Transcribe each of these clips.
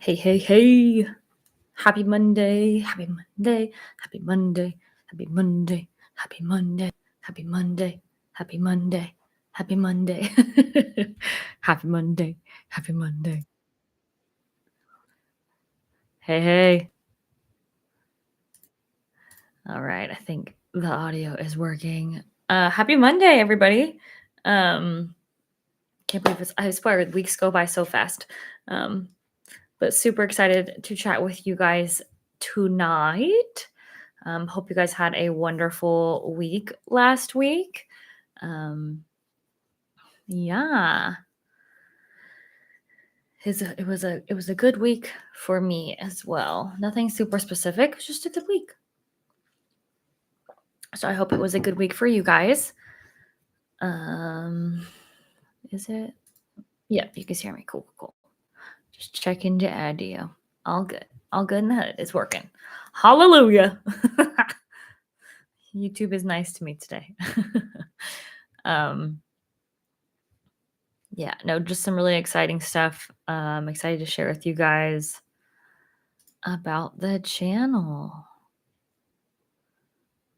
Hey, hey, hey. Happy Monday. Happy Monday. Happy Monday. Happy Monday. Happy Monday. Happy Monday. Happy Monday. Happy Monday. Happy Monday. Happy Monday. Hey, hey. All right. I think the audio is working. Happy Monday, everybody. Can't believe I swear weeks go by so fast. But super excited to chat with you guys tonight. Hope you guys had a wonderful week last week. Yeah, it was a good week for me as well. Nothing super specific, it was just a good week. So I hope it was a good week for you guys. Is it? Yep, you can hear me. Cool. Just checking the audio. All good in the hood. It's working. Hallelujah. YouTube is nice to me today. Yeah, no, just some really exciting stuff. I'm excited to share with you guys about the channel.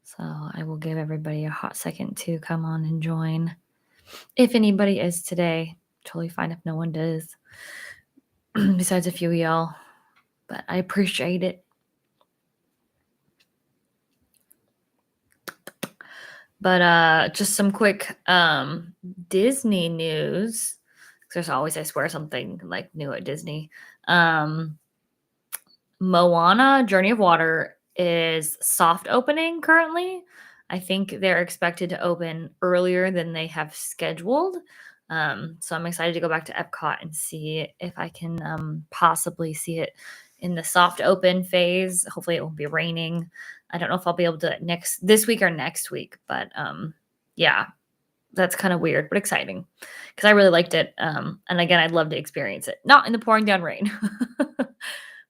So I will give everybody a hot second to come on and join. If anybody is today, totally fine if no one does, besides a few of y'all. But I appreciate it. But just some quick Disney news. There's always, I swear, something like new at Disney. Moana Journey of Water is soft opening currently. I think they're expected to open earlier than they have scheduled. So I'm excited to go back to Epcot and see if I can possibly see it in the soft open phase. Hopefully it won't be raining. I don't know if I'll be able to this week or next week, but yeah, that's kind of weird but exciting because I really liked it. And again, I'd love to experience it, not in the pouring down rain.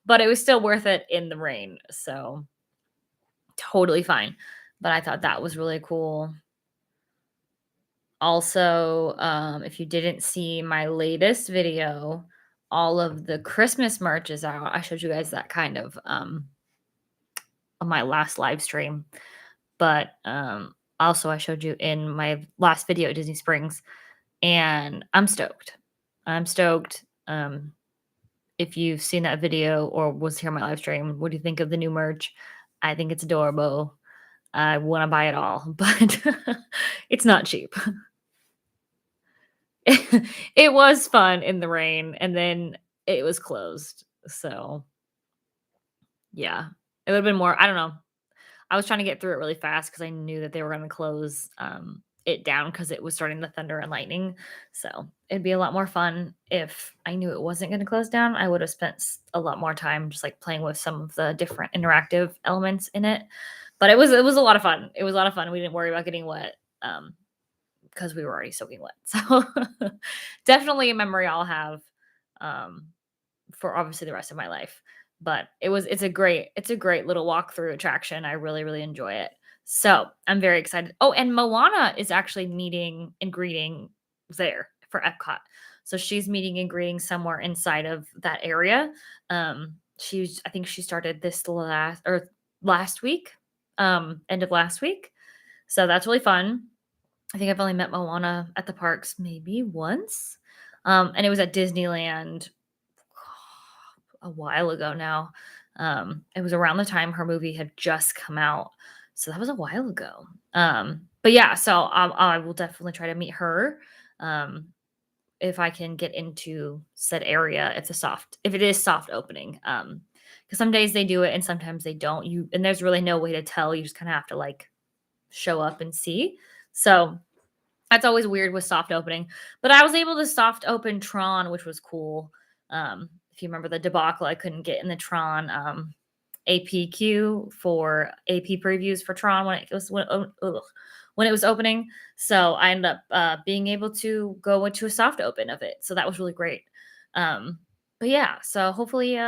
But it was still worth it in the rain. So totally fine. But I thought that was really cool. Also, if you didn't see my latest video, all of the Christmas merch is out. I showed you guys that kind of on my last live stream. But also I showed you in my last video at Disney Springs. And I'm stoked. If you've seen that video or was here on my live stream, what do you think of the new merch? I think it's adorable. I want to buy it all, but it's not cheap. It was fun in the rain and then it was closed. So yeah, it would have been more, I don't know. I was trying to get through it really fast because I knew that they were going to close it down because it was starting to thunder and lightning. So it'd be a lot more fun if I knew it wasn't going to close down. I would have spent a lot more time just like playing with some of the different interactive elements in it. But it was a lot of fun. It was a lot of fun. We didn't worry about getting wet because we were already soaking wet. So definitely a memory I'll have for obviously the rest of my life. But it's a great little walkthrough attraction. I really enjoy it. So I'm very excited. Oh, and Moana is actually meeting and greeting there for Epcot. So she's meeting and greeting somewhere inside of that area. I think she started this last week, end of last week. So that's really fun. I think I've only met Moana at the parks maybe once. And it was at Disneyland a while ago now. It was around the time her movie had just come out. So that was a while ago. But yeah, so I will definitely try to meet her if I can get into said area if it is soft opening. Because some days they do it and sometimes they don't. And there's really no way to tell. You just kind of have to like show up and see. So that's always weird with soft opening. But I was able to soft open Tron, which was cool. If you remember the debacle, I couldn't get in the Tron APQ for AP previews for Tron when it was opening. So I ended up being able to go into a soft open of it. So that was really great. But yeah, so hopefully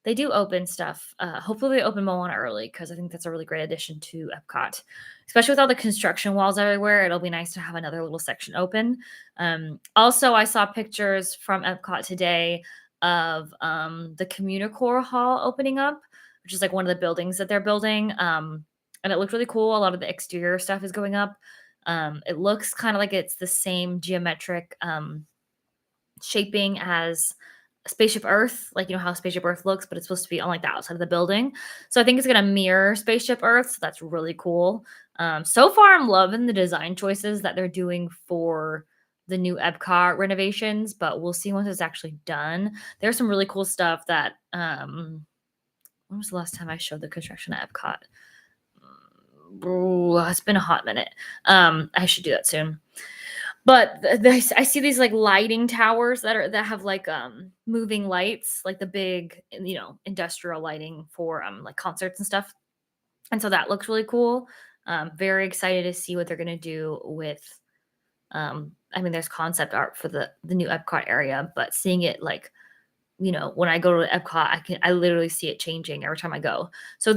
they do open stuff. Hopefully they open Moana early because I think that's a really great addition to Epcot, especially with all the construction walls everywhere. It'll be nice to have another little section open. Also, I saw pictures from Epcot today of the Communicore Hall opening up, which is like one of the buildings that they're building. And it looked really cool. A lot of the exterior stuff is going up. It looks kind of like it's the same geometric shaping as Spaceship Earth, like you know how Spaceship Earth looks, but it's supposed to be on like the outside of the building. So I think it's gonna mirror Spaceship Earth. So that's really cool. So far, I'm loving the design choices that they're doing for the new Epcot renovations, but we'll see once it's actually done. There's some really cool stuff that when was the last time I showed the construction at Epcot? Ooh, it's been a hot minute. I should do that soon. But I see these like lighting towers that have like moving lights, like the big industrial lighting for like concerts and stuff. And so that looks really cool. Very excited to see what they're gonna do with. I mean, there's concept art for the new Epcot area, but seeing it like when I go to Epcot, I literally see it changing every time I go. So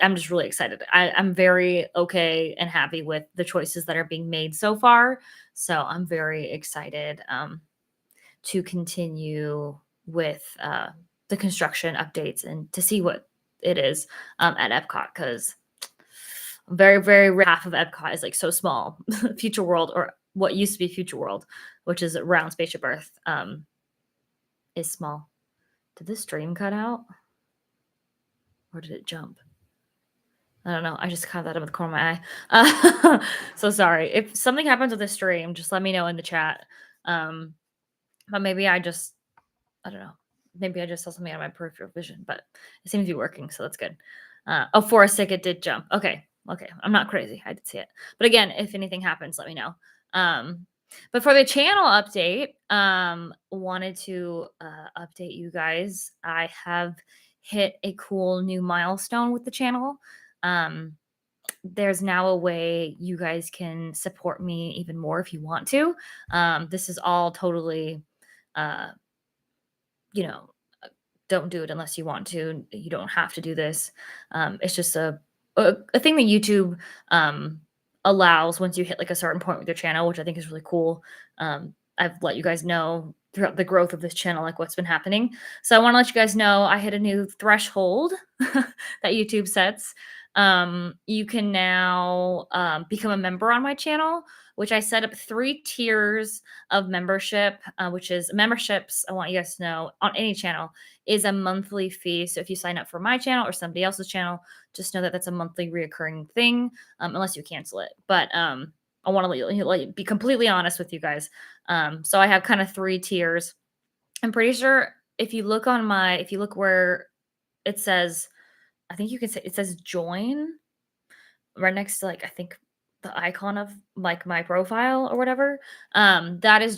I'm just really excited. I'm very okay and happy with the choices that are being made so far. So I'm very excited to continue with the construction updates and to see what it is at Epcot because very, very half of Epcot is like so small. Future World, or what used to be Future World, which is around Spaceship Earth, is small. Did this stream cut out? Or did it jump? I don't know. I just caught that in the corner of my eye. So sorry. If something happens with the stream, just let me know in the chat. But maybe I don't know. Maybe I just saw something out of my peripheral vision, but it seems to be working, so that's good. For a sec, it did jump. Okay. I'm not crazy. I did see it. But again, if anything happens, let me know. But for the channel update, wanted to update you guys. I have hit a cool new milestone with the channel. There's now a way you guys can support me even more if you want to. This is all totally, uh, you know, don't do it unless you want to. You don't have to do this. It's just a thing that YouTube allows once you hit like a certain point with your channel, which I think is really cool. I've let you guys know throughout the growth of this channel, like what's been happening. So I want to let you guys know I hit a new threshold that YouTube sets. You can now become a member on my channel, which I set up 3 tiers of membership, which is memberships. I want you guys to know on any channel is a monthly fee. So if you sign up for my channel or somebody else's channel, just know that that's a monthly reoccurring thing, unless you cancel it. But I want to let you be completely honest with you guys. So I have kind of 3 tiers. I'm pretty sure if you look where it says, I think you can say it says join right next to like I think the icon of like my profile or whatever. That is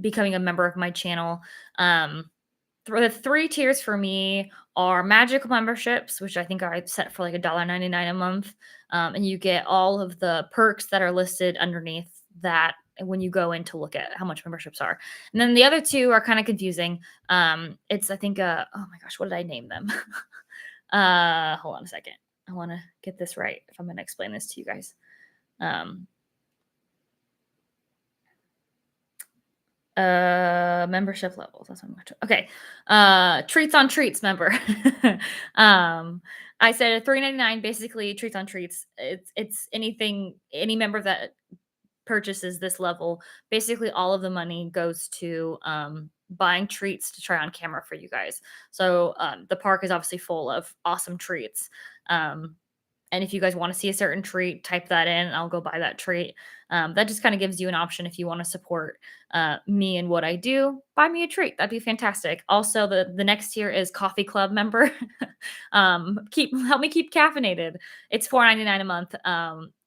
becoming a member of my channel. The 3 tiers for me are magical memberships, which I think I set for like $1.99 a month. And you get all of the perks that are listed underneath that when you go in to look at how much memberships are. And then the other 2 are kind of confusing. It's I think oh my gosh, what did I name them? Hold on a second. I want to get this right if I'm going to explain this to you guys. Membership levels. That's what I'm going to. Okay. Treats on Treats member. I said $3.99 basically treats on treats. It's any member that purchases this level, basically all of the money goes to buying treats to try on camera for you guys. So the park is obviously full of awesome treats. And if you guys want to see a certain treat, type that in. I'll go buy that treat. That just kind of gives you an option if you want to support me and what I do. Buy me a treat. That'd be fantastic. Also, the next tier is Coffee Club member. Help me keep caffeinated. It's $4.99 a month.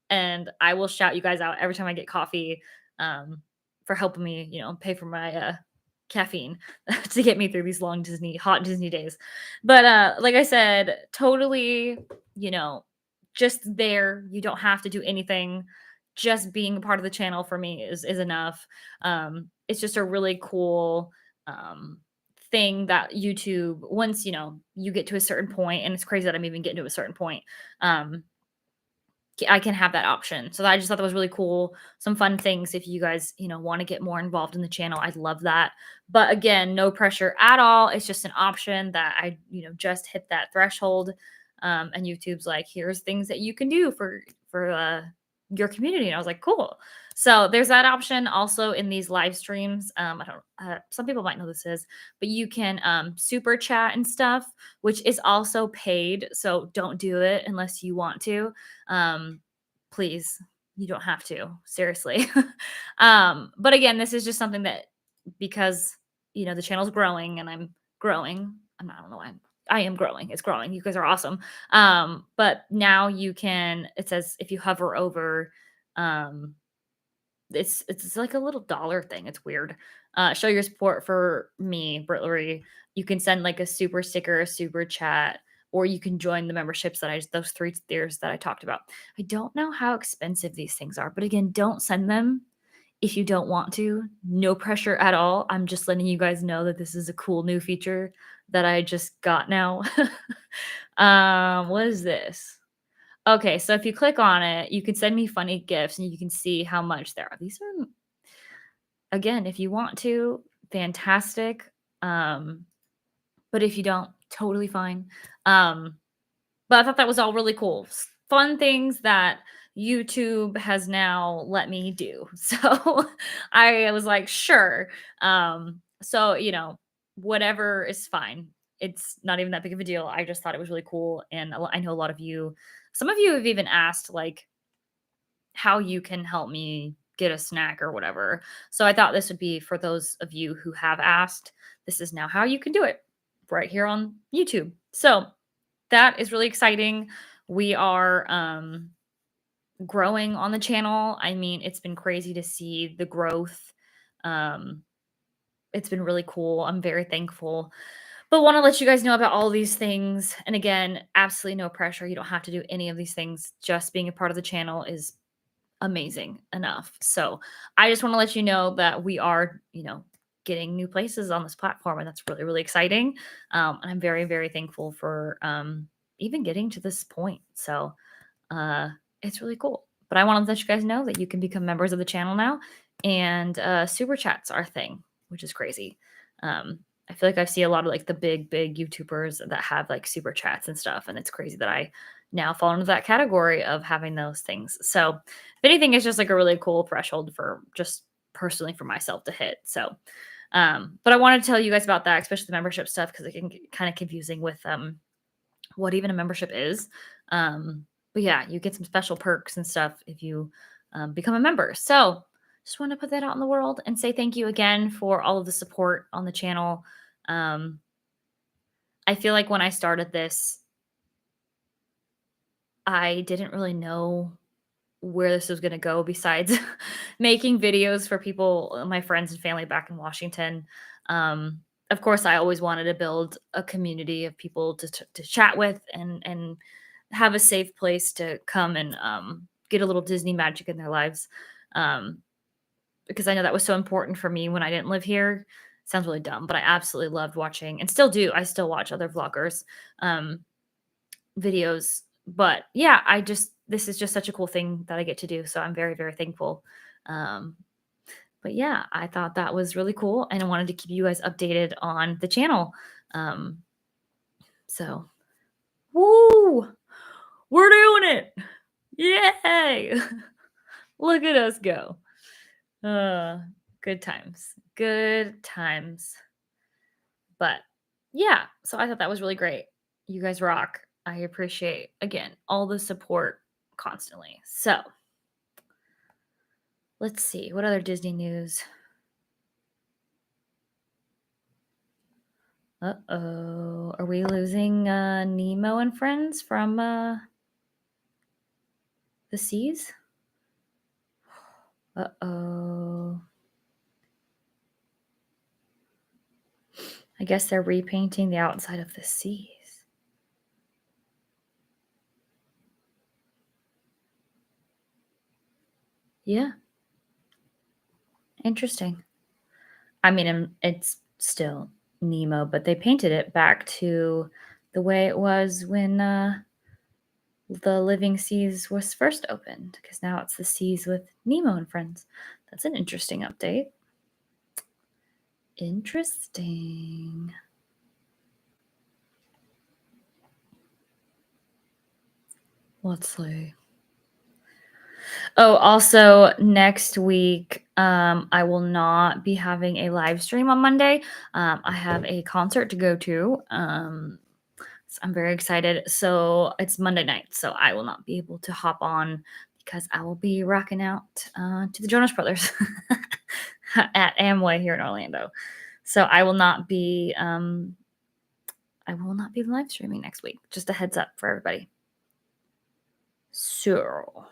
And I will shout you guys out every time I get coffee for helping me, pay for my caffeine to get me through these hot Disney days. But like I said, totally, just there. You don't have to do anything. Just being a part of the channel for me is enough. It's just a really cool thing that YouTube, once you get to a certain point, and it's crazy that I'm even getting to a certain point, I can have that option. So I just thought that was really cool. Some fun things if you guys, want to get more involved in the channel. I'd love that. But again, no pressure at all. It's just an option that I, just hit that threshold. And YouTube's like, here's things that you can do for your community. And I was like, cool. So there's that option also in these live streams. I don't. Some people might know this is, but you can super chat and stuff, which is also paid. So don't do it unless you want to. Um, please, you don't have to. Seriously. But again, this is just something that because the channel's growing and I'm growing. I don't know why I am growing. It's growing. You guys are awesome. But now you can. It says if you hover over. It's like a little dollar thing. It's weird. Show your support for me, Britlary. You can send like a super sticker, a super chat, or you can join the memberships that those 3 tiers that I talked about. I don't know how expensive these things are, but again, don't send them if you don't want to. No pressure at all. I'm just letting you guys know that this is a cool new feature that I just got now. What is this? Okay, so if you click on it, you can send me funny gifts and you can see how much there are. These are again, if you want to, fantastic. Um, but if you don't, totally fine. Um, but I thought that was all really cool. Fun things that YouTube has now let me do. So I was like, sure. So, whatever is fine. It's not even that big of a deal. I just thought it was really cool. And I know a lot of you, some of you have even asked, like, how you can help me get a snack or whatever. So I thought this would be for those of you who have asked. This is now how you can do it right here on YouTube. So that is really exciting. We are growing on the channel. I mean, it's been crazy to see the growth. Um, it's been really cool. I'm very thankful. But want to let you guys know about all these things. And again, absolutely no pressure. You don't have to do any of these things. Just being a part of the channel is amazing enough. So I just want to let you know that we are, getting new places on this platform, and that's really, really exciting. And I'm very, very thankful for even getting to this point. So it's really cool. But I want to let you guys know that you can become members of the channel now, and super chats are a thing, which is crazy. I feel like I see a lot of like the big YouTubers that have like super chats and stuff, and it's crazy that I now fall into that category of having those things. So if anything, it's just like a really cool threshold for just personally for myself to hit. So but I want to tell you guys about that, especially the membership stuff, because it can get kind of confusing with what even a membership is. But yeah, you get some special perks and stuff if you become a member. So just want to put that out in the world and say thank you again for all of the support on the channel. Um, I feel like when I started this, I didn't really know where this was going to go besides making videos for people, my friends and family back in Washington. Of course, I always wanted to build a community of people to chat with and have a safe place to come and get a little Disney magic in their lives. Um, because I know that was so important for me when I didn't live here. Sounds really dumb, but I absolutely loved watching and still do. I still watch other vloggers videos. But yeah, this is just such a cool thing that I get to do. So I'm very, very thankful. Um, but yeah, I thought that was really cool and I wanted to keep you guys updated on the channel. Um, so woo, we're doing it. Yay. Look at us go. Uh, good times. Good times. But yeah, so I thought that was really great. You guys rock. I appreciate, again, all the support constantly. So let's see. What other Disney news? Uh-oh. Are we losing Nemo and friends from the seas? Uh-oh. I guess they're repainting the outside of the seas. Yeah. Interesting. I mean, it's still Nemo, but they painted it back to the way it was the Living Seas was first opened because now it's the Seas with Nemo and Friends. That's an interesting update. Interesting. Let's see. Oh, also next week, I will not be having a live stream on Monday. I have a concert to go to. So I'm very excited. So it's Monday night, so I will not be able to hop on because I will be rocking out to the Jonas Brothers at Amway here in Orlando. So I will not be live streaming next week. Just a heads up for everybody. So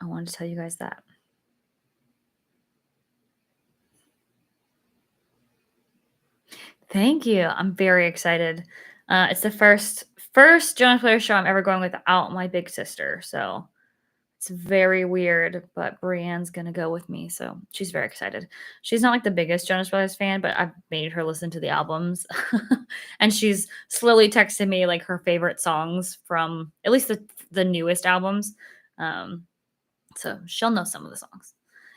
I wanted to tell you guys that. Thank you. I'm very excited. It's the first Jonas Brothers show I'm ever going without my big sister. So it's very weird, but Brienne's gonna go with me, so she's very excited. She's not like the biggest Jonas Brothers fan, but I've made her listen to the albums, and she's slowly texted me like her favorite songs from at least the newest albums. So she'll know some of the songs,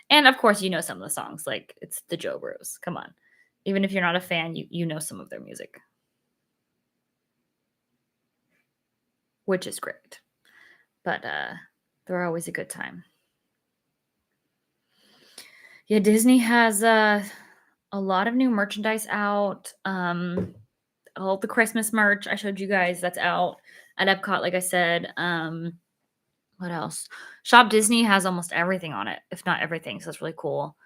and of course, you know some of the songs. Like it's the Joe Bros. Come on, even if you're not a fan, you know some of their music, which is great. But they're always a good time. Yeah, Disney has a lot of new merchandise out. All the Christmas merch I showed you guys that's out at Epcot, like I said. What else? Shop Disney has almost everything on it, if not everything. So it's really cool.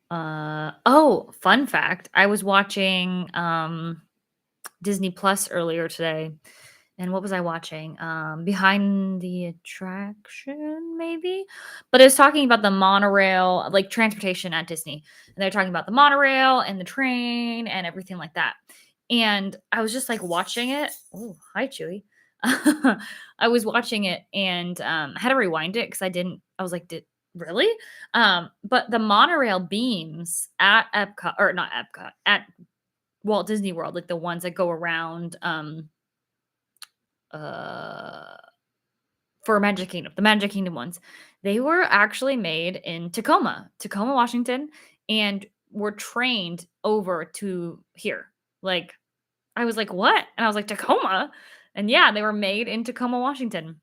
Oh, fun fact. I was watching Disney Plus earlier today. And what was I watching? Behind the Attraction, maybe? But it was talking about the monorail, like transportation at Disney. And they're talking about the monorail and the train and everything like that. And I was just like watching it. Oh, hi, Chewy. I was watching it and I had to rewind it because I was like, did really? But the monorail beams at Epcot, or not Epcot, at Walt Disney World, like the ones that go around uh for Magic Kingdom, the Magic Kingdom ones, they were actually made in Tacoma, Washington, and were trained over to here. Like, I was like, what? And I was like, Tacoma? And yeah, they were made in Tacoma, Washington.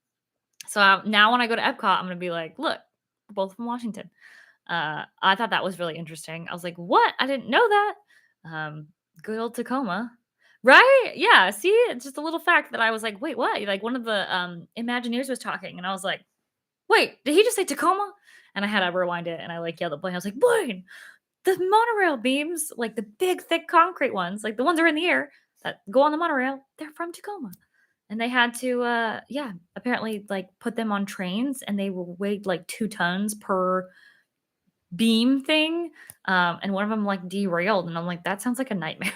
So now when I go to Epcot, I'm gonna be like, look, we're both from Washington. I thought that was really interesting. I was like, what? I didn't know that. Good old Tacoma. Right? Yeah. See, it's just a little fact that I was like, wait, what? Like one of the Imagineers was talking, and I was like, wait, did he just say Tacoma? And I had to rewind it and I like yelled at Blaine. I was like, Blaine, the monorail beams, like the big, thick concrete ones, like the ones that are in the air that go on the monorail, they're from Tacoma. And they had to yeah, apparently like put them on trains and they will weighed like 2 tons per beam thing. And one of them like derailed. And I'm like, that sounds like a nightmare.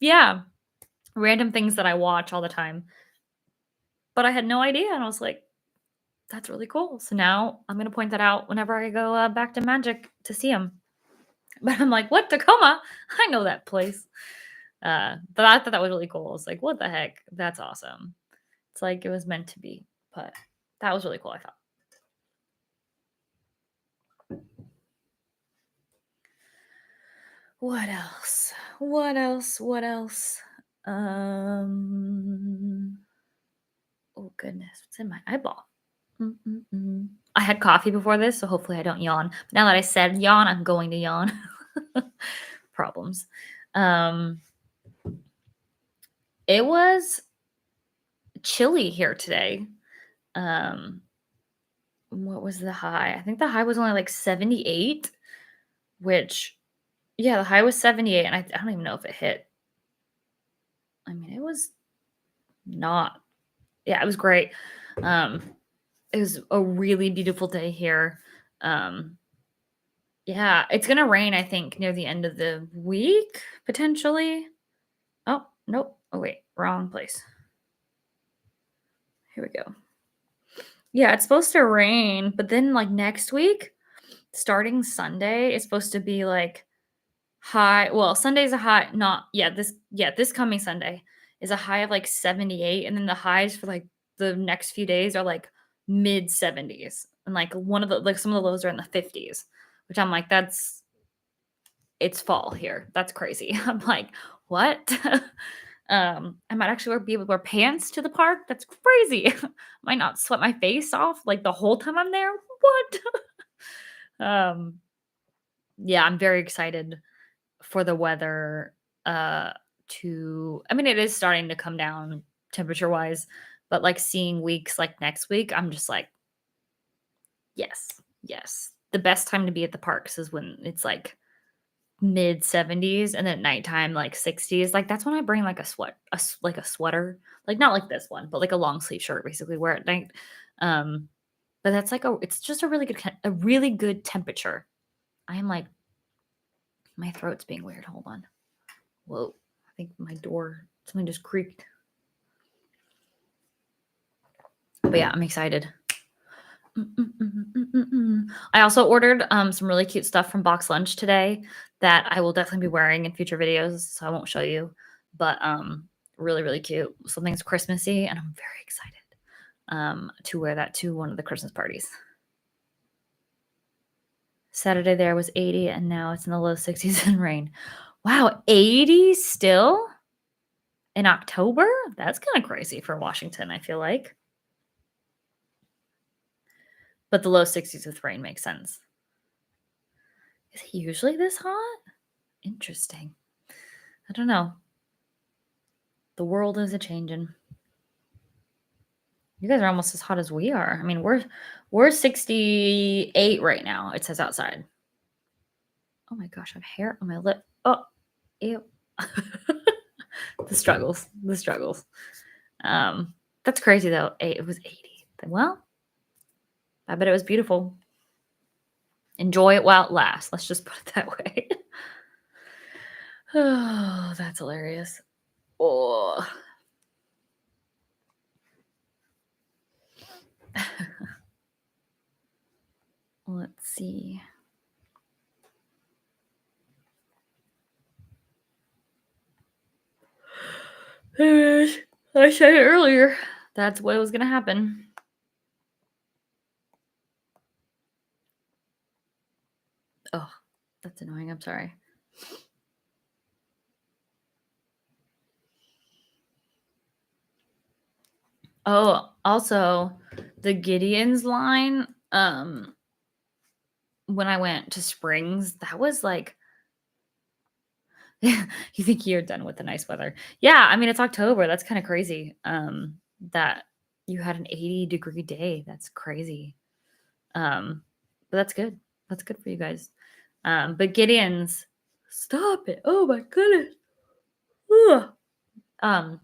Yeah, random things that I watch all the time. But I had no idea. And I was like, that's really cool. So now I'm going to point that out whenever I go back to Magic to see them. But I'm like, what? Tacoma? I know that place. But I thought that was really cool. I was like, what the heck? That's awesome. It's like it was meant to be. But that was really cool, I thought. What else? What else? What else? Oh goodness, what's in my eyeball? I had coffee before this, so hopefully I don't yawn. But now that I said yawn, I'm going to yawn. Problems. It was chilly here today. What was the high? I think the high was only like 78, which yeah, the high was 78, and I don't even know if it hit. I mean, it was not. Yeah, it was great. It was a really beautiful day here. Yeah, it's gonna rain, I think, near the end of the week, potentially. Oh, nope. Oh, wait, wrong place. Here we go. Yeah, it's supposed to rain, but then like next week, starting Sunday, it's supposed to be like high well, Sunday's a high not this coming Sunday is a high of, like, 78, and then the highs for, like, the next few days are, like, mid-70s, and, like, some of the lows are in the 50s, which I'm like, it's fall here. That's crazy. I'm like, "What?" I might actually be able to wear pants to the park. That's crazy. Might not sweat my face off, like, the whole time I'm there. What? Um, yeah, I'm very excited for the weather, uh, I mean, it is starting to come down temperature-wise, but, like, seeing weeks like next week, I'm just like, "Yes, yes." The best time to be at the parks is when it's, like, mid-70s and then at nighttime, like, 60s. Like, that's when I bring, like, like, a sweater, like, not like this one, but, like, a long sleeve shirt, basically, wear at night. Um, but that's, like, it's just a really good temperature. I am, like my throat's being weird, hold on. Whoa, I think something just creaked. But yeah, I'm excited. I also ordered some really cute stuff from Box Lunch today that I will definitely be wearing in future videos, so I won't show you. But really, really cute. Something's Christmassy, and I'm very excited to wear that to one of the Christmas parties. Saturday there was 80, and now it's in the low 60s and rain. Wow, 80 still in October? That's kind of crazy for Washington, I feel like. But the low 60s with rain makes sense. Is it usually this hot? Interesting. I don't know. The world is a changing. You guys are almost as hot as we are. I mean, we're 68 right now. It says outside. Oh my gosh, I have hair on my lip. Oh, ew. The struggles. The struggles. That's crazy though. It was 80. Well, I bet it was beautiful. Enjoy it while it lasts. Let's just put it that way. Oh, that's hilarious. Oh. Let's see. Anyways, I said it earlier. That's what was gonna happen. Oh, that's annoying. I'm sorry. Oh, also, the Gideon's line, when I went to Springs, that was like you think you're done with the nice weather. Yeah, I mean, it's October. That's kinda crazy, that you had an 80-degree day. That's crazy. But that's good. That's good for you guys. But Gideon's stop it. Oh my goodness. Ugh. Um,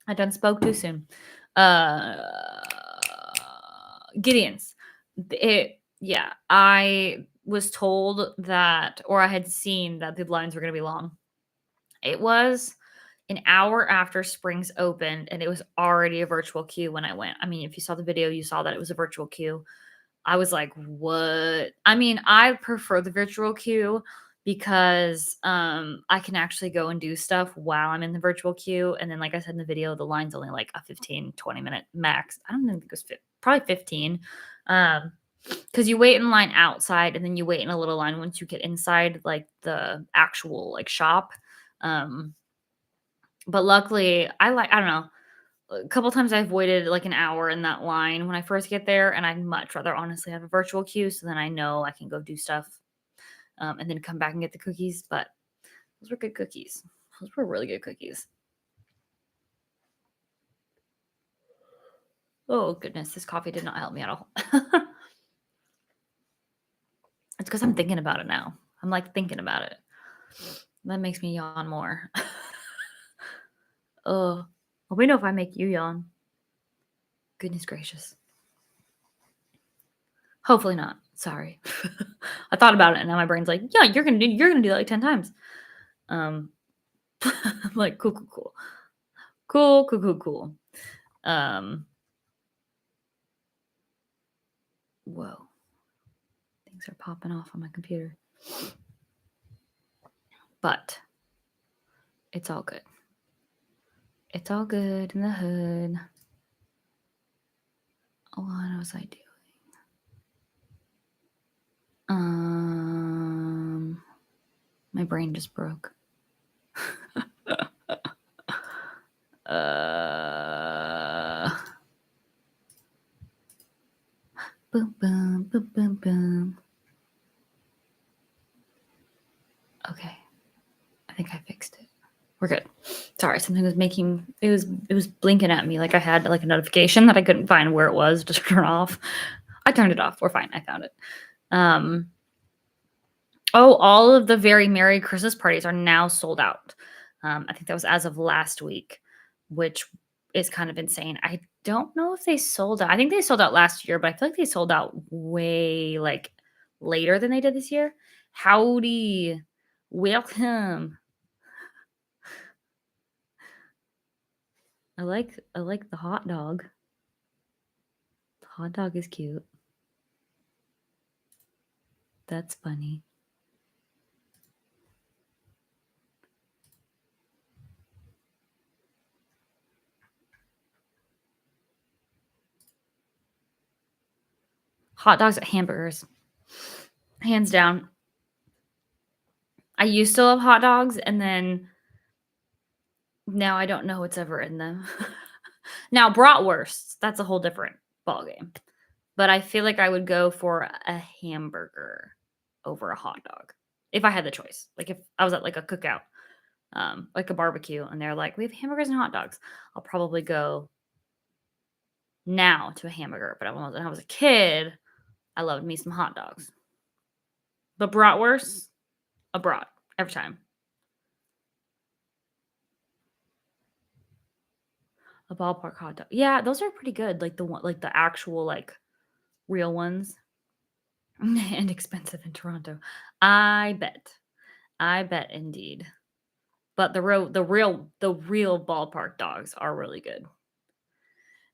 I done spoke too soon. Uh, Gideon's. Yeah, I was told that, or I had seen that the lines were going to be long. It was an hour after Springs opened, and it was already a virtual queue when I went. I mean, if you saw the video, you saw that it was a virtual queue. I was like, "What?" I mean, I prefer the virtual queue because, I can actually go and do stuff while I'm in the virtual queue, and then, like I said in the video, the line's only, like, a 15, 20-minute max. I don't think it was probably 15, because you wait in line outside, and then you wait in a little line once you get inside, like, the actual, like, shop, um, but luckily, I don't know, a couple times I've waited like an hour in that line when I first get there, and I'd much rather honestly have a virtual queue so then I know I can go do stuff, and then come back and get the cookies. But those were good cookies. Those were really good cookies. Oh goodness, this coffee did not help me at all. It's because I'm thinking about it now. I'm like thinking about it. That makes me yawn more. Oh, well, we know if I make you yawn. Goodness gracious. Hopefully not. Sorry. I thought about it and now my brain's like, yeah, you're gonna do that like 10 times. Um, I'm like, cool, cool, cool. Cool, cool, cool, cool. Um, whoa. Things are popping off on my computer. but it's all good. It's all good in the hood. What was I doing? My brain just broke. Boom, boom, boom, boom, boom. Okay. I think I fixed it. We're good. Sorry, something was making it was blinking at me like I had like a notification that I couldn't find where it was to turn off. I turned it off. We're fine. I found it. All of the Very Merry Christmas parties are now sold out. I think that was as of last week, which is kind of insane. I don't know if they sold out. I think they sold out last year, but I feel like they sold out way like later than they did this year. Howdy. Welcome. I like the hot dog. The hot dog is cute. That's funny. Hot dogs, hamburgers. Hands down. I used to love hot dogs, and then now I don't know what's ever in them. Now, bratwursts, that's a whole different ballgame. But I feel like I would go for a hamburger over a hot dog if I had the choice. Like if I was at like a cookout, like a barbecue, and they're like, we have hamburgers and hot dogs, I'll probably go now to a hamburger. But when I was a kid, I loved me some hot dogs. But bratwurst, a brat every time. A ballpark hot dog. Yeah, those are pretty good. Like the actual like real ones. And expensive in Toronto. I bet. I bet indeed. But the real ballpark dogs are really good.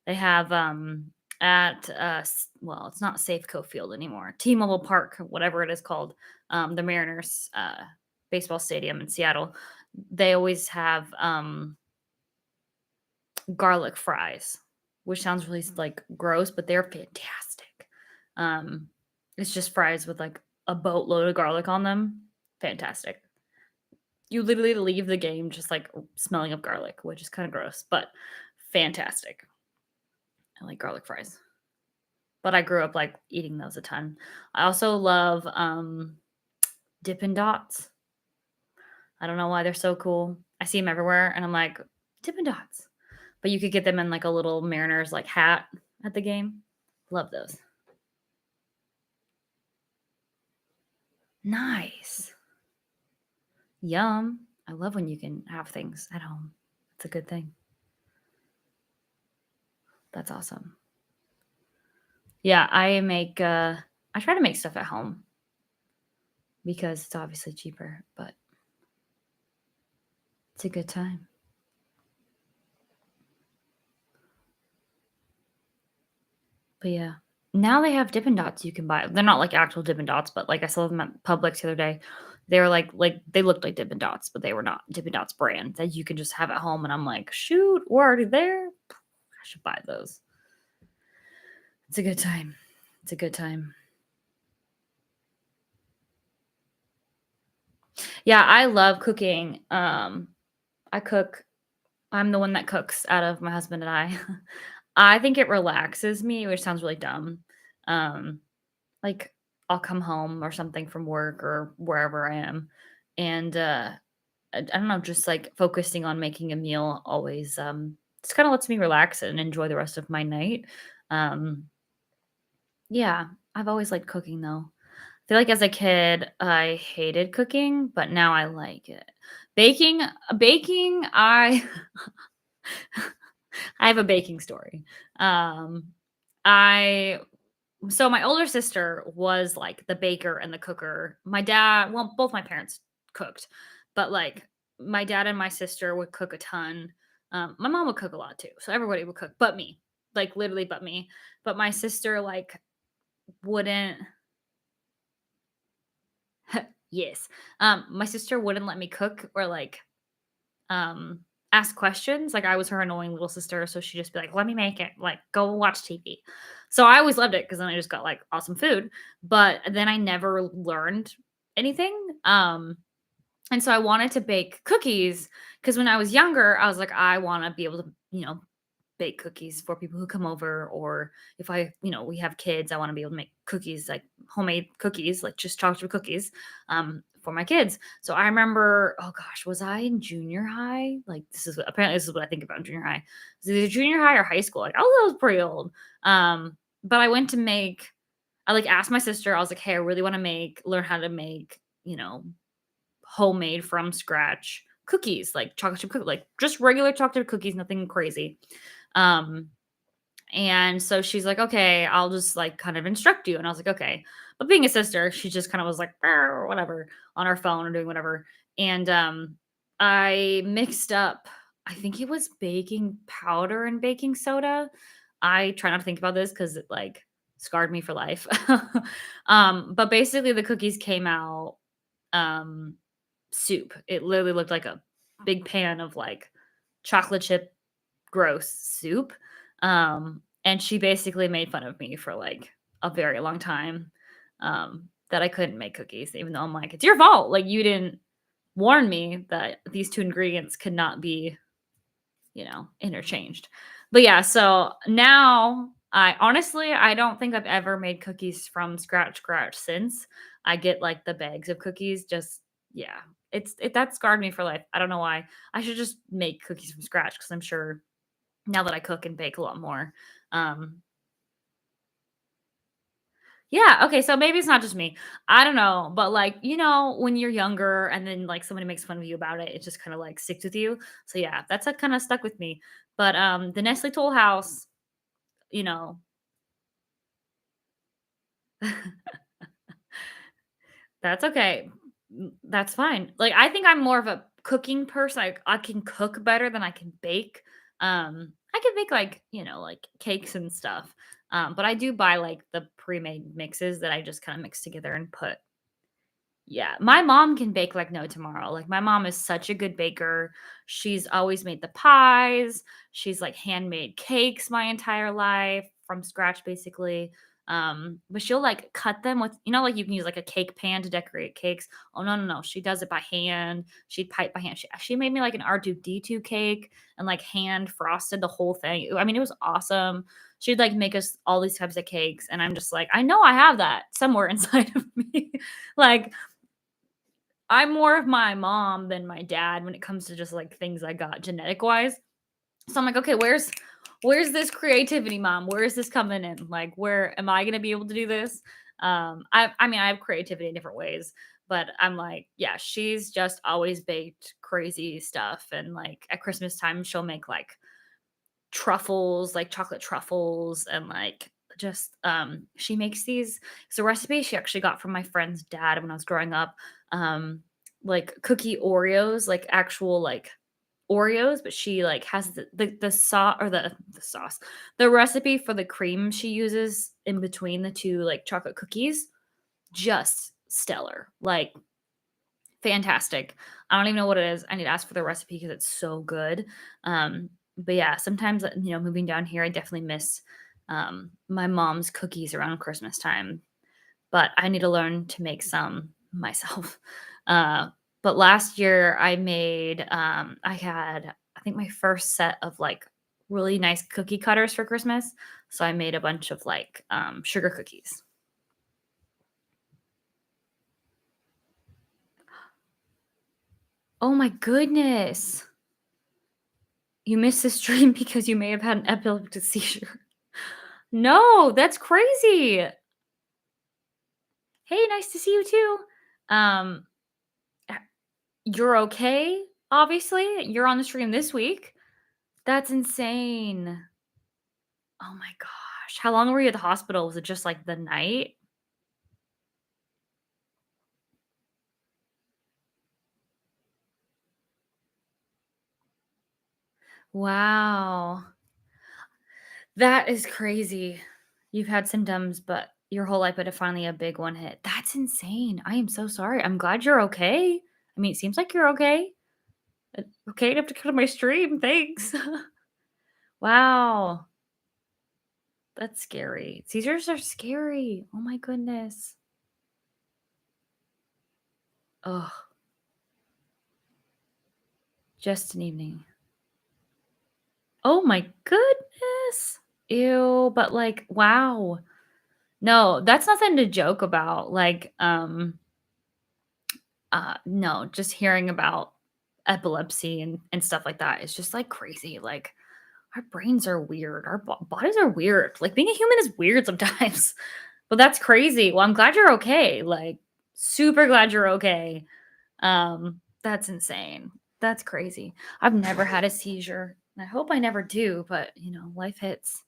They have at well, it's not Safeco Field anymore. T-Mobile Park, whatever it is called, the Mariners baseball stadium in Seattle. They always have garlic fries, which sounds really like gross, but they're fantastic. It's just fries with like a boatload of garlic on them. Fantastic. You literally leave the game just like smelling of garlic, which is kind of gross, but fantastic. I like garlic fries. But I grew up like eating those a ton. I also love Dippin' Dots. I don't know why they're so cool. I see them everywhere and I'm like, Dippin' Dots. But you could get them in like a little Mariners like hat at the game. Love those. Nice. Yum. I love when you can have things at home. It's a good thing. That's awesome. Yeah, I try to make stuff at home because it's obviously cheaper, but it's a good time. But yeah, now they have Dippin' Dots you can buy. They're not like actual Dippin' Dots, but like I saw them at Publix the other day. They were like they looked like Dippin' Dots, but they were not Dippin' Dots brand that you can just have at home. And I'm like, shoot, we're already there. I should buy those. It's a good time. It's a good time. Yeah, I love cooking. I cook. I'm the one that cooks out of my husband and I. I think it relaxes me, which sounds really dumb. Um, like I'll come home or something from work or wherever I am, and I don't know, just like focusing on making a meal always just kind of lets me relax and enjoy the rest of my night. Um, yeah, I've always liked cooking though. I feel like as a kid I hated cooking, but now I like it. Baking, I have a baking story. Um, I so my older sister was like the baker and the cooker. My dad, well, both my parents cooked, but like my dad and my sister would cook a ton. My mom would cook a lot too, so everybody would cook, but me, like literally, but me. But my sister like wouldn't. Yes. My sister wouldn't let me cook or, like, um, ask questions. Like, I was her annoying little sister, so she'd just be like, "Let me make it. Like, go watch TV." So I always loved it because then I just got, like, awesome food, but then I never learned anything. And so I wanted to bake cookies because when I was younger, I was like, "I wanna be able to, bake cookies for people who come over, or if we have kids, I want to be able to make cookies, like homemade cookies, like just chocolate chip cookies, for my kids." So I remember, oh gosh, was I in junior high? Like apparently this is what I think about junior high. Was it either junior high or high school? Like I was pretty old. But I went to make. I like asked my sister. I was like, "Hey, I really want to learn how to make, homemade from scratch cookies, like chocolate chip cookies, like just regular chocolate chip cookies, nothing crazy." Um, and so she's like, "Okay, I'll just like kind of instruct you." And I was like, "Okay." But being a sister, she just kind of was like, or whatever, on her phone or doing whatever. And I mixed up, I think it was baking powder and baking soda. I try not to think about this because it like scarred me for life. But basically the cookies came out um soup. It literally looked like a big pan of like chocolate chip gross soup. And she basically made fun of me for like a very long time, that I couldn't make cookies, even though I'm like, it's your fault. Like, you didn't warn me that these two ingredients could not be, interchanged. But yeah, so now I don't think I've ever made cookies from scratch since. I get like the bags of cookies, just yeah. That scarred me for life. I don't know why. I should just make cookies from scratch because I'm sure now that I cook and bake a lot more. Um, yeah, okay, so maybe it's not just me. I don't know, but, like, when you're younger and then, like, somebody makes fun of you about it, it just kinda, like, sticks with you. So, yeah, that's, like, kinda stuck with me. But, the Nestle Toll House, you know that's okay. That's fine. Like, I think I'm more of a cooking person. I can cook better than I can bake. I can make like, like cakes and stuff. But I do buy like the pre-made mixes that I just kind of mix together and put. Yeah, my mom can bake like no tomorrow. Like my mom is such a good baker. She's always made the pies. She's like handmade cakes my entire life from scratch basically. But she'll like cut them with, like you can use like a cake pan to decorate cakes. Oh no, no, no. She does it by hand. She'd pipe by hand. She made me like an R2D2 cake and like hand frosted the whole thing. I mean, it was awesome. She'd like make us all these types of cakes. And I'm just like, I know I have that somewhere inside of me. Like I'm more of my mom than my dad when it comes to just, like, things I got genetic wise. So I'm like, "Okay, where's this creativity, mom? Where is this coming in? Like, where am I gonna be able to do this?" I mean, I have creativity in different ways, but I'm like, yeah, she's just always baked crazy stuff, and, like, at Christmas time, she'll make, like, truffles, like chocolate truffles, and, like, just, she makes these it's a recipe she actually got from my friend's dad when I was growing up, um, like, cookie Oreos, like, actual, like, Oreos, but she, like, has the sauce or the sauce the recipe for the cream she uses in between the 2, like, chocolate cookies, just stellar, like, fantastic. I don't even know what it is. I need to ask for the recipe because it's so good. But yeah, sometimes, moving down here, I definitely miss, my mom's cookies around Christmas time, but I need to learn to make some myself. Uh, but last year I had, I think my first set of like really nice cookie cutters for Christmas. So I made a bunch of like sugar cookies. Oh my goodness. You missed this dream because you may have had an epileptic seizure. No, that's crazy. Hey, nice to see you too. Um, h- you're okay, obviously. You're on the stream this week. That's insane. Oh my gosh. How long were you at the hospital? Was it just like the night? Wow. That is crazy. You've had symptoms, but Your whole life, but it finally a big one hit. That's insane. I am so sorry. I'm glad you're okay. I mean, it seems like you're okay. Okay enough to come to my stream. Thanks. Wow. That's scary. Seizures are scary. Oh my goodness. Oh, just an evening. Oh my goodness. Ew, but like, wow. No, that's nothing to joke about. Like, no, just hearing about epilepsy and stuff like that is just like crazy. Like, our brains are weird. Our bodies are weird. Like being a human is weird sometimes. But that's crazy. Well, I'm glad you're okay. Like super glad you're okay. That's insane. That's crazy. I've never had a seizure. I hope I never do, but life hits.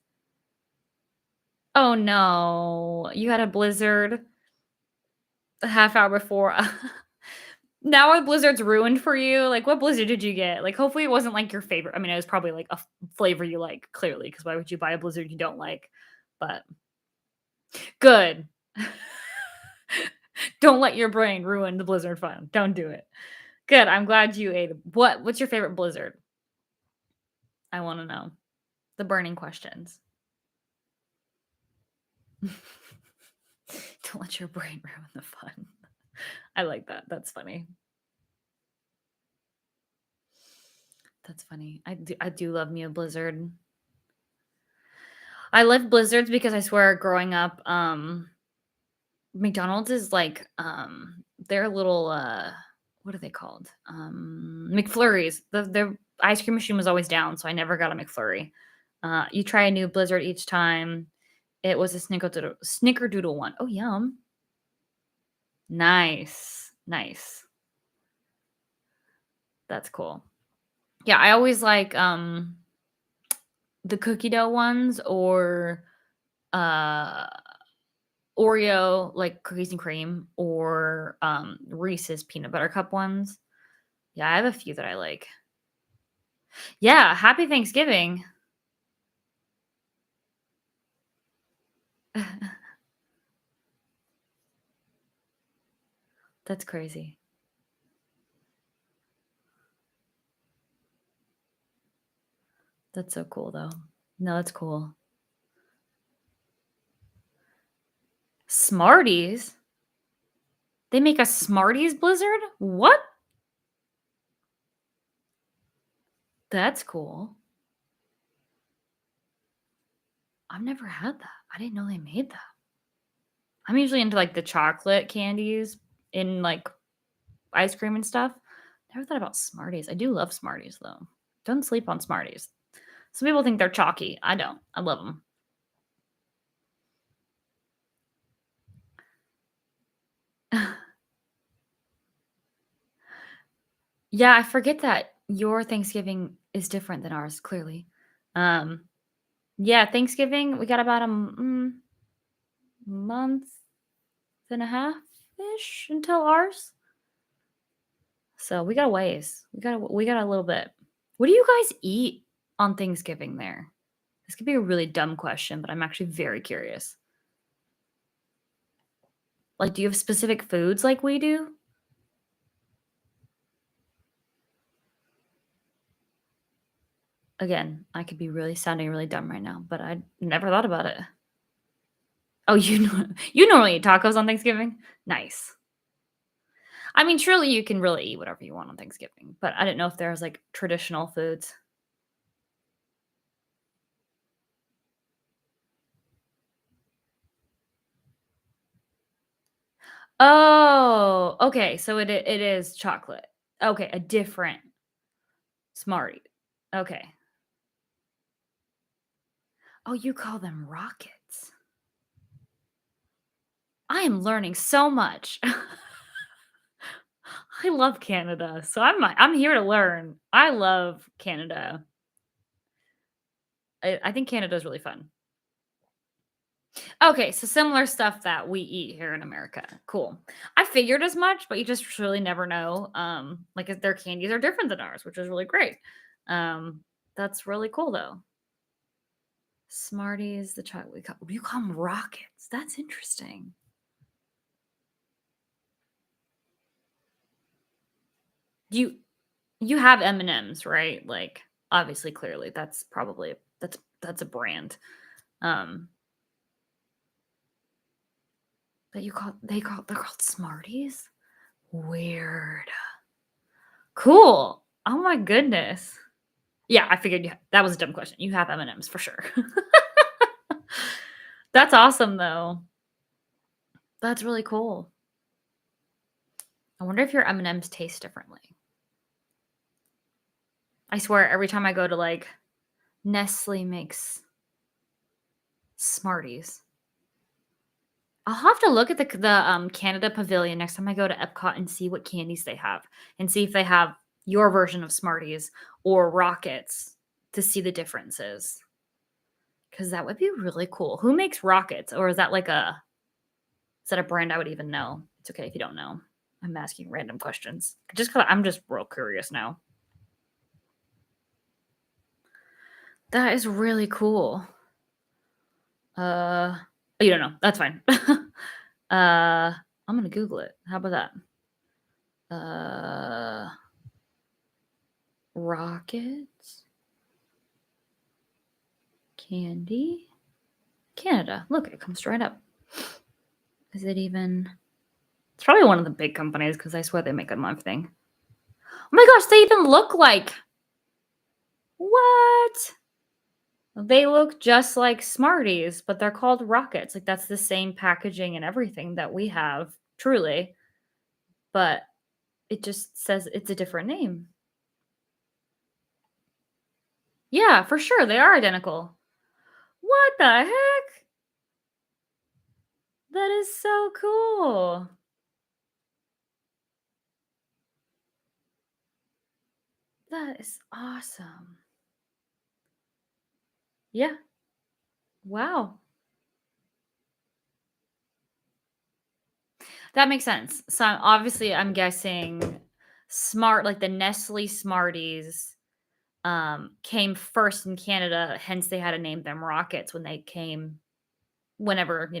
Oh no. You had a blizzard a half hour before. Now are blizzards ruined for you? Like, what blizzard did you get? Like, hopefully it wasn't like your favorite. I mean, it was probably like a flavor you like, clearly, because why would you buy a blizzard you don't like? But good. Don't let your brain ruin the blizzard fun. Don't do it. Good. I'm glad you ate. What's your favorite blizzard? I want to know. The burning questions. Don't let your brain ruin the fun. I like that. That's funny. That's funny. I do love me a blizzard. I love blizzards because I swear growing up, McDonald's is like, their little, what are they called? McFlurries. The ice cream machine was always down, so I never got a McFlurry. You try a new blizzard each time. It was a snickerdoodle one. Oh, yum. Nice. Nice. That's cool. Yeah, I always like, the cookie dough ones or, uh Oreo, like cookies and cream, or Reese's peanut butter cup ones. Yeah, I have a few that I like. Yeah, happy Thanksgiving. That's crazy. That's so cool though. No, that's cool. Smarties? They make a Smarties blizzard? What? That's cool. I've never had that. I didn't know they made that. I'm usually into like the chocolate candies in like ice cream and stuff. Never thought about Smarties. I do love Smarties though. Don't sleep on Smarties. Some people think they're chalky. I don't. I love them. Yeah, I forget that your Thanksgiving is different than ours, clearly. Um, yeah, Thanksgiving, we got about a month and a half-ish until ours. So we got a ways. We got a little bit. What do you guys eat on Thanksgiving there? This could be a really dumb question, but I'm actually very curious. Like, do you have specific foods like we do? Again, I could be really sounding really dumb right now, but I never thought about it. Oh, you normally eat tacos on Thanksgiving? Nice. I mean, truly, you can really eat whatever you want on Thanksgiving, but I didn't know if there was, like, traditional foods. Oh, okay, so it is chocolate. Okay, a different Smartie. Okay. Oh, you call them rockets. I am learning so much. I love Canada, so I'm here to learn. I love Canada. I think Canada is really fun. Okay, so similar stuff that we eat here in America. Cool. I figured as much, but you just really never know. Like if their candies are different than ours, which is really great. Um, that's really cool though. Smarties, the chocolate. You call them rockets. That's interesting. You you have M&Ms, right? Like obviously, clearly, that's a brand. Um, but they're called Smarties. Weird. Cool. Oh my goodness. Yeah, I figured that was a dumb question. You have M&Ms for sure. That's awesome though. That's really cool. I wonder if your M&Ms taste differently. I swear every time I go to like Nestle makes Smarties. I'll have to look at the Canada Pavilion next time I go to Epcot and see what candies they have and see if they have your version of Smarties or Rockets to see the differences. Because that would be really cool. Who makes Rockets? Or is that a brand I would even know? It's okay if you don't know. I'm asking random questions. Just 'cause I'm just real curious now. That is really cool. Uh, you don't know. That's fine. I'm gonna Google it. How about that? Rockets candy Canada. Look, it comes right up. Is it even? It's probably one of the big companies because I swear they make them everything. Oh my gosh, they even look like what? They look just like Smarties, but they're called Rockets. Like that's the same packaging and everything that we have, truly. But it just says it's a different name. Yeah, for sure. They are identical. What the heck? That is so cool. That is awesome. Yeah. Wow. That makes sense. So obviously I'm guessing like the Nestle Smarties came first in Canada, hence they had to name them Rockets when they came whenever,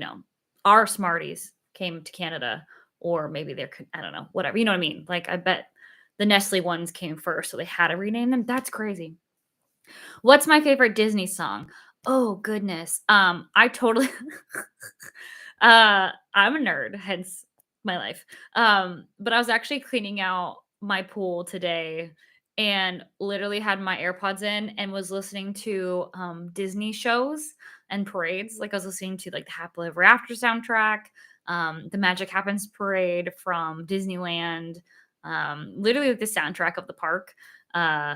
our Smarties came to Canada, or maybe I don't know, whatever. You know what I mean? Like I bet the Nestle ones came first, so they had to rename them. That's crazy. What's my favorite Disney song? Oh goodness. I totally I'm a nerd, hence my life. But I was actually cleaning out my pool today and literally had my AirPods in and was listening to Disney shows and parades. Like I was listening to like the Happily Ever After soundtrack, the Magic Happens parade from Disneyland, literally like the soundtrack of the park. Uh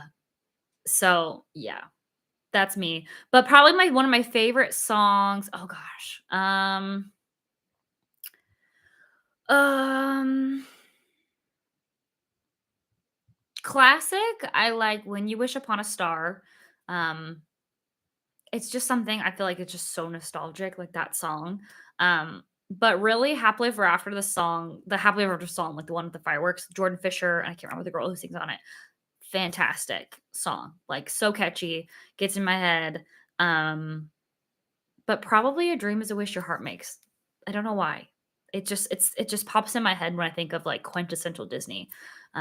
so yeah, that's me. But probably my one of my favorite songs, oh gosh. Um Classic, I like When You Wish Upon a Star. Um it's just something I feel like it's just so nostalgic, like that song. But really Happily Ever After the Happily Ever After song, like the one with the fireworks, Jordan Fisher, and I can't remember the girl who sings on it. Fantastic song. Like so catchy, gets in my head. Um But probably A Dream Is a Wish Your Heart Makes. I don't know why. It just pops in my head when I think of, like, quintessential Disney. So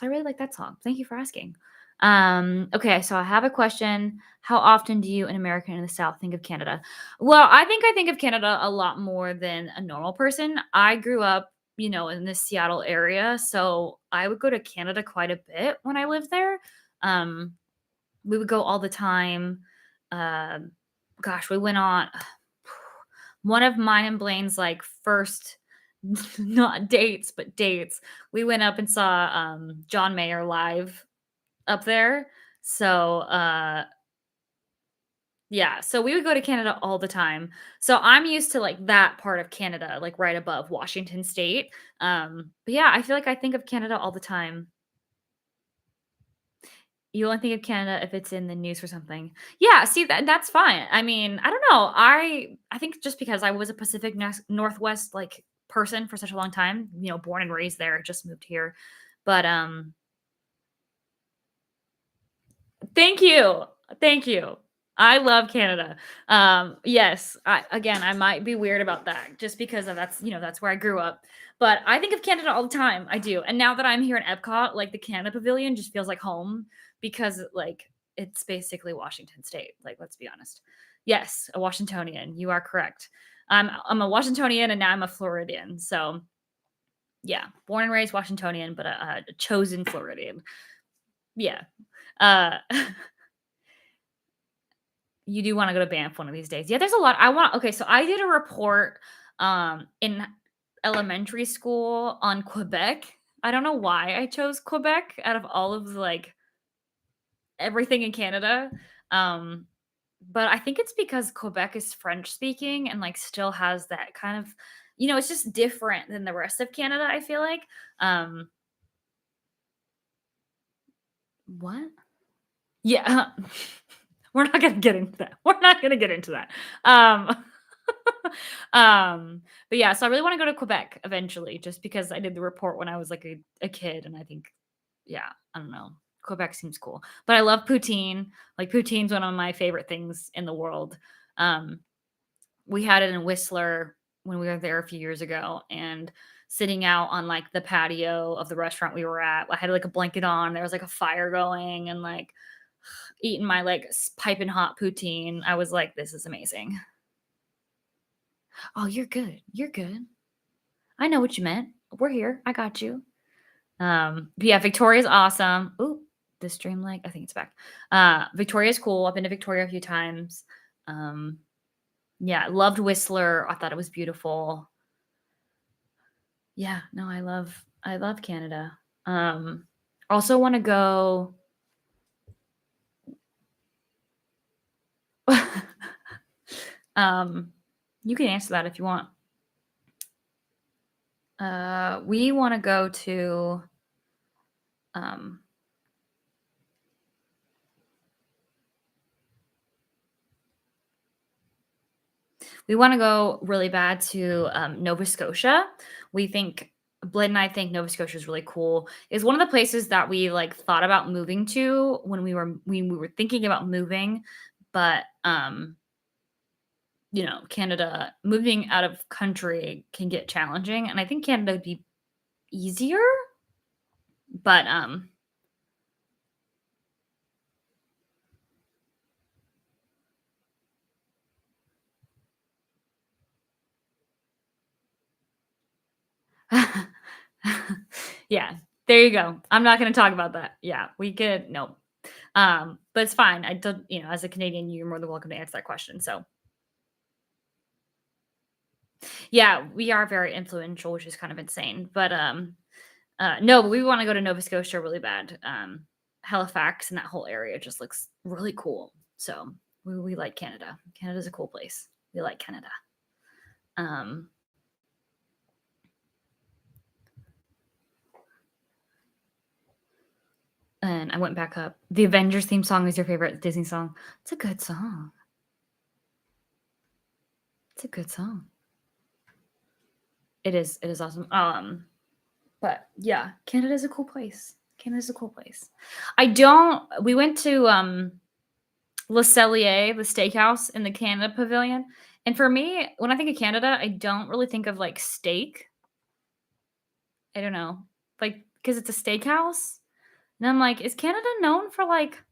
I really like that song. Thank you for asking. Okay, so I have a question. How often do you, an American in the South, think of Canada? Well, I think of Canada a lot more than a normal person. I grew up, in the Seattle area, so I would go to Canada quite a bit when I lived there. Um we would go all the time. Um, Gosh, we went on one of mine and Blaine's like first not dates, but dates. We went up and saw John Mayer live up there. So yeah, so we would go to Canada all the time. So I'm used to like that part of Canada, like right above Washington State. But yeah, I feel like I think of Canada all the time. You only think of Canada if it's in the news or something. Yeah, see that's fine. I mean, I don't know. I think just because I was a Pacific Northwest like person for such a long time, born and raised there, just moved here. But thank you. Thank you. I love Canada. Yes, I might be weird about that just because of that's where I grew up. But I think of Canada all the time. I do. And now that I'm here in Epcot, like the Canada Pavilion just feels like home because like it's basically Washington State. Like, let's be honest. Yes, a Washingtonian. You are correct. I'm a Washingtonian and now I'm a Floridian. So yeah, born and raised Washingtonian, but a chosen Floridian. Yeah. Uh You do wanna go to Banff one of these days. Yeah, there's a lot. Okay, so I did a report, in elementary school on Quebec. I don't know why I chose Quebec out of all of the, like, everything in Canada, um, but I think it's because Quebec is French speaking and, like, still has that kind of it's just different than the rest of Canada, I feel like. Um What? Yeah. We're not gonna get into that. We're not gonna get into that. Um, but yeah, so I really want to go to Quebec eventually, just because I did the report when I was like a kid, and I think, yeah, I don't know, Quebec seems cool. But I love poutine. Like poutine's one of my favorite things in the world. Um, we had it in Whistler when we were there a few years ago, and sitting out on like the patio of the restaurant we were at, I had like a blanket on. There was like a fire going, and like eating my like piping hot poutine. I was like, this is amazing. Oh, you're good. You're good. I know what you meant. We're here. I got you. But yeah, Victoria's awesome. Ooh, this dream leg. I think it's back. Victoria's cool. I've been to Victoria a few times. Um, yeah, loved Whistler. I thought it was beautiful. Yeah, no, I love Canada. Um, also want to go. um, you can answer that if you want. We want to go to um we want to go really bad to Nova Scotia. We think Blake and I think Nova Scotia is really cool. Is one of the places that we like thought about moving to when we were thinking about moving, but Canada moving out of country can get challenging, and I think Canada would be easier, but yeah, there you go. I'm not going to talk about that. Yeah, we could no. But it's fine. I don't, as a Canadian, you're more than welcome to answer that question. So, yeah, we are very influential, which is kind of insane. But no, but we want to go to Nova Scotia really bad. Halifax and that whole area just looks really cool. So, we like Canada. Canada's a cool place. We like Canada. Um and I went back up. The Avengers theme song is your favorite Disney song. It's a good song. It's a good song. It is awesome. But yeah, Canada's a cool place. Canada's a cool place. I don't We went to Le Cellier, the steakhouse in the Canada Pavilion. And for me, when I think of Canada, I don't really think of like steak. I don't know. Like, because it's a steakhouse. And I'm like, is Canada known for like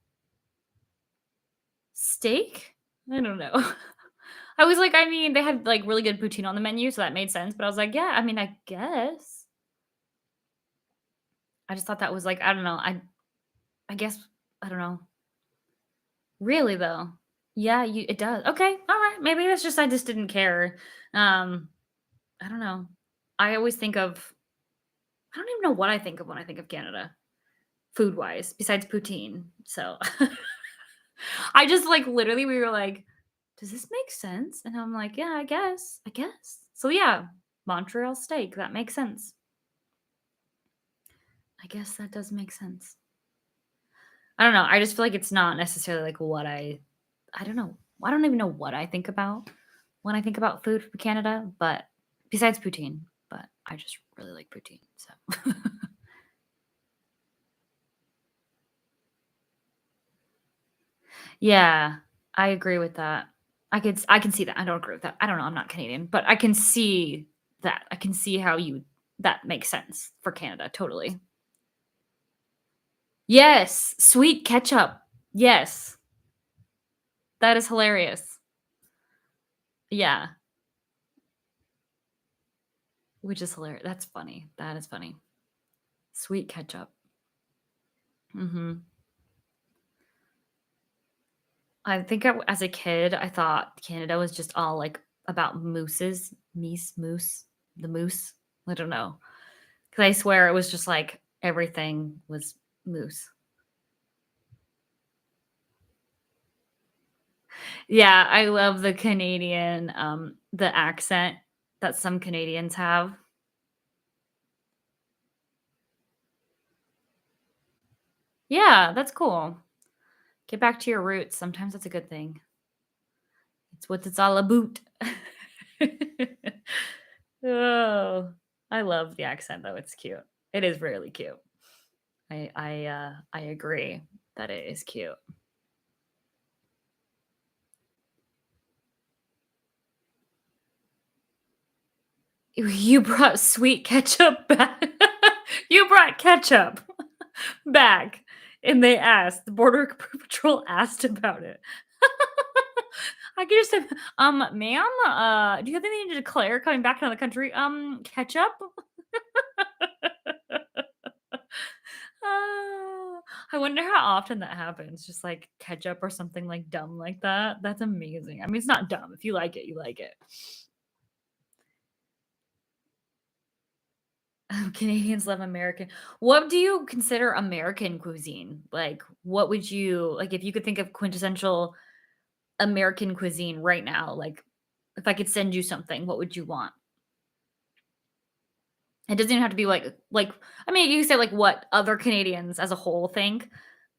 steak? I don't know. I was like, I mean, they had like really good poutine on the menu, so that made sense. But I was like, yeah, I mean, I guess. I just thought that was like, I don't know. I guess I don't know. Really though. Yeah, it does. Okay, all right. Maybe that's just I just didn't care. Um, I don't know. I always think of I don't even know what I think of when I think of Canada, food-wise, besides poutine. So I just like literally we were like, does this make sense? And I'm like, yeah, I guess. I guess. So yeah, Montreal steak, that makes sense. I guess that does make sense. I don't know. I just feel like it's not necessarily like what I don't know. I don't even know what I think about when I think about food from Canada, but besides poutine, but I just really like poutine. So yeah. I agree with that. I can see that. I don't agree with that. I don't know, I'm not Canadian, but I can see that. I can see how you that makes sense for Canada, totally. Yes, sweet ketchup. Yes, that is hilarious. Yeah, which is hilarious. That's funny. That is funny. Sweet ketchup. Mhm. I think as a kid, I thought Canada was just all, like, about mooses, moose, the moose. I don't know, because I swear it was just, like, everything was moose. Yeah, I love the Canadian, the accent that some Canadians have. Yeah, that's cool. Get back to your roots. Sometimes that's a good thing. It's what it's all about. Oh, I love the accent though. It's cute. It is really cute. I agree that it is cute. You brought sweet ketchup back. You brought ketchup back, and they asked. The Border Patrol asked about it. I could just say, ma'am, do you have anything to declare coming back into the country? Ketchup? Oh, I wonder how often that happens. Just like ketchup or something like dumb like that. That's amazing. I mean, it's not dumb. If you like it, you like it. Canadians love American. What do you consider American cuisine? Like, what would you like if you could think of quintessential American cuisine right now? Like, if I could send you something, what would you want? It doesn't even have to be like I mean, you can say like what other Canadians as a whole think,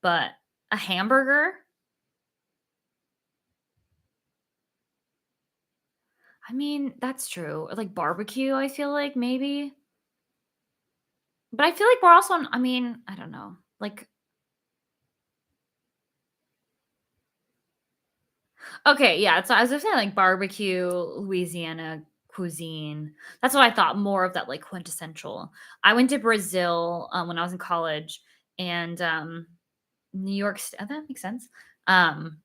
but a hamburger? I mean, that's true. Or like barbecue, I feel like maybe. But I feel like we're also I mean, I don't know. Like okay, yeah, so as I was saying, like barbecue, Louisiana cuisine. That's what I thought more of that like quintessential. I went to Brazil when I was in college and New York oh, that makes sense. Um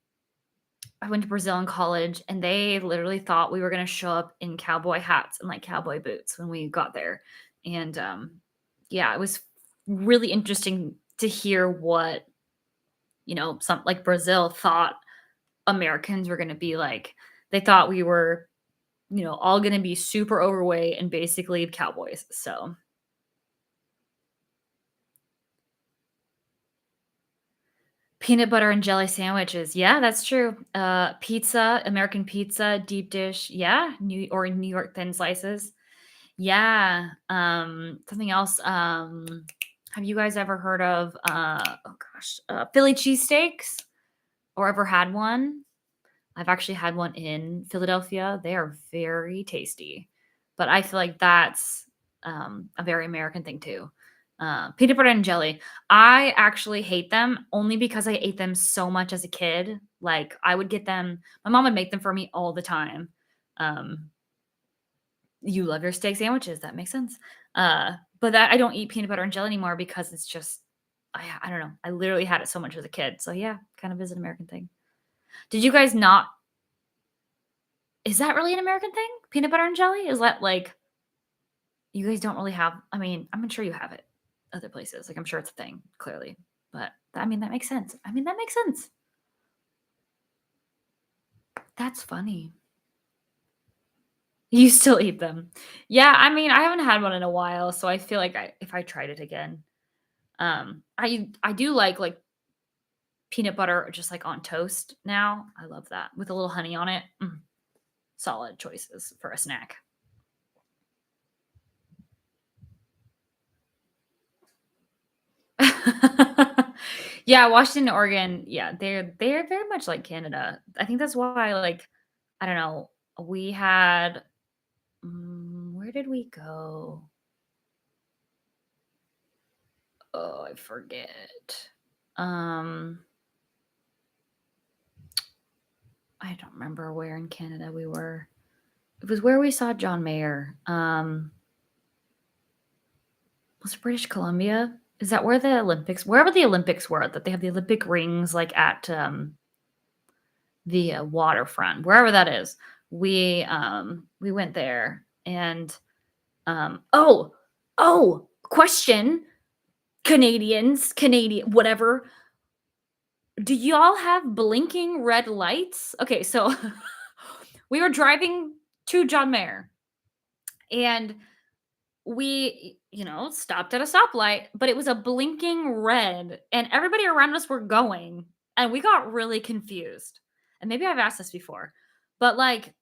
I went to Brazil in college and they literally thought we were gonna show up in cowboy hats and like cowboy boots when we got there. And yeah, it was really interesting to hear what, some like Brazil thought Americans were gonna be like. They thought we were, all gonna be super overweight and basically cowboys. So peanut butter and jelly sandwiches. Yeah, that's true. Pizza, American pizza, deep dish. Yeah, New York thin slices. Yeah, something else, have you guys ever heard of, oh gosh, Philly cheesesteaks or ever had one? I've actually had one in Philadelphia. They are very tasty, but I feel like that's, a very American thing too. Peanut butter and jelly. I actually hate them only because I ate them so much as a kid. Like, I would get them my mom would make them for me all the time. Um you love your steak sandwiches, that makes sense. But that I don't eat peanut butter and jelly anymore because it's just I don't know. I literally had it so much as a kid. So yeah, kind of is an American thing. Did you guys not is that really an American thing? Peanut butter and jelly? Is that like you guys don't really have I mean, I'm sure you have it other places. Like I'm sure it's a thing, clearly. But I mean that makes sense. I mean that makes sense. That's funny. You still eat them. Yeah, I mean, I haven't had one in a while, so I feel like if I tried it again, I do like peanut butter just, like, on toast now. I love that with a little honey on it. Solid choices for a snack. Yeah, Washington, Oregon, yeah, they're very much like Canada. I think that's why, like, I don't know, we had where did we go? Oh, I forget. Um I don't remember where in Canada we were. It was where we saw John Mayer. Was it British Columbia? Is that where the Olympics wherever the Olympics were, that they have the Olympic rings, like, at, the, waterfront, wherever that is. We went there and, oh! Oh! Question, Canadians, Canadian whatever. Do y'all have blinking red lights? Okay, so we were driving to John Mayer, and we, stopped at a stoplight, but it was a blinking red, and everybody around us were going, and we got really confused. And maybe I've asked this before, but, like,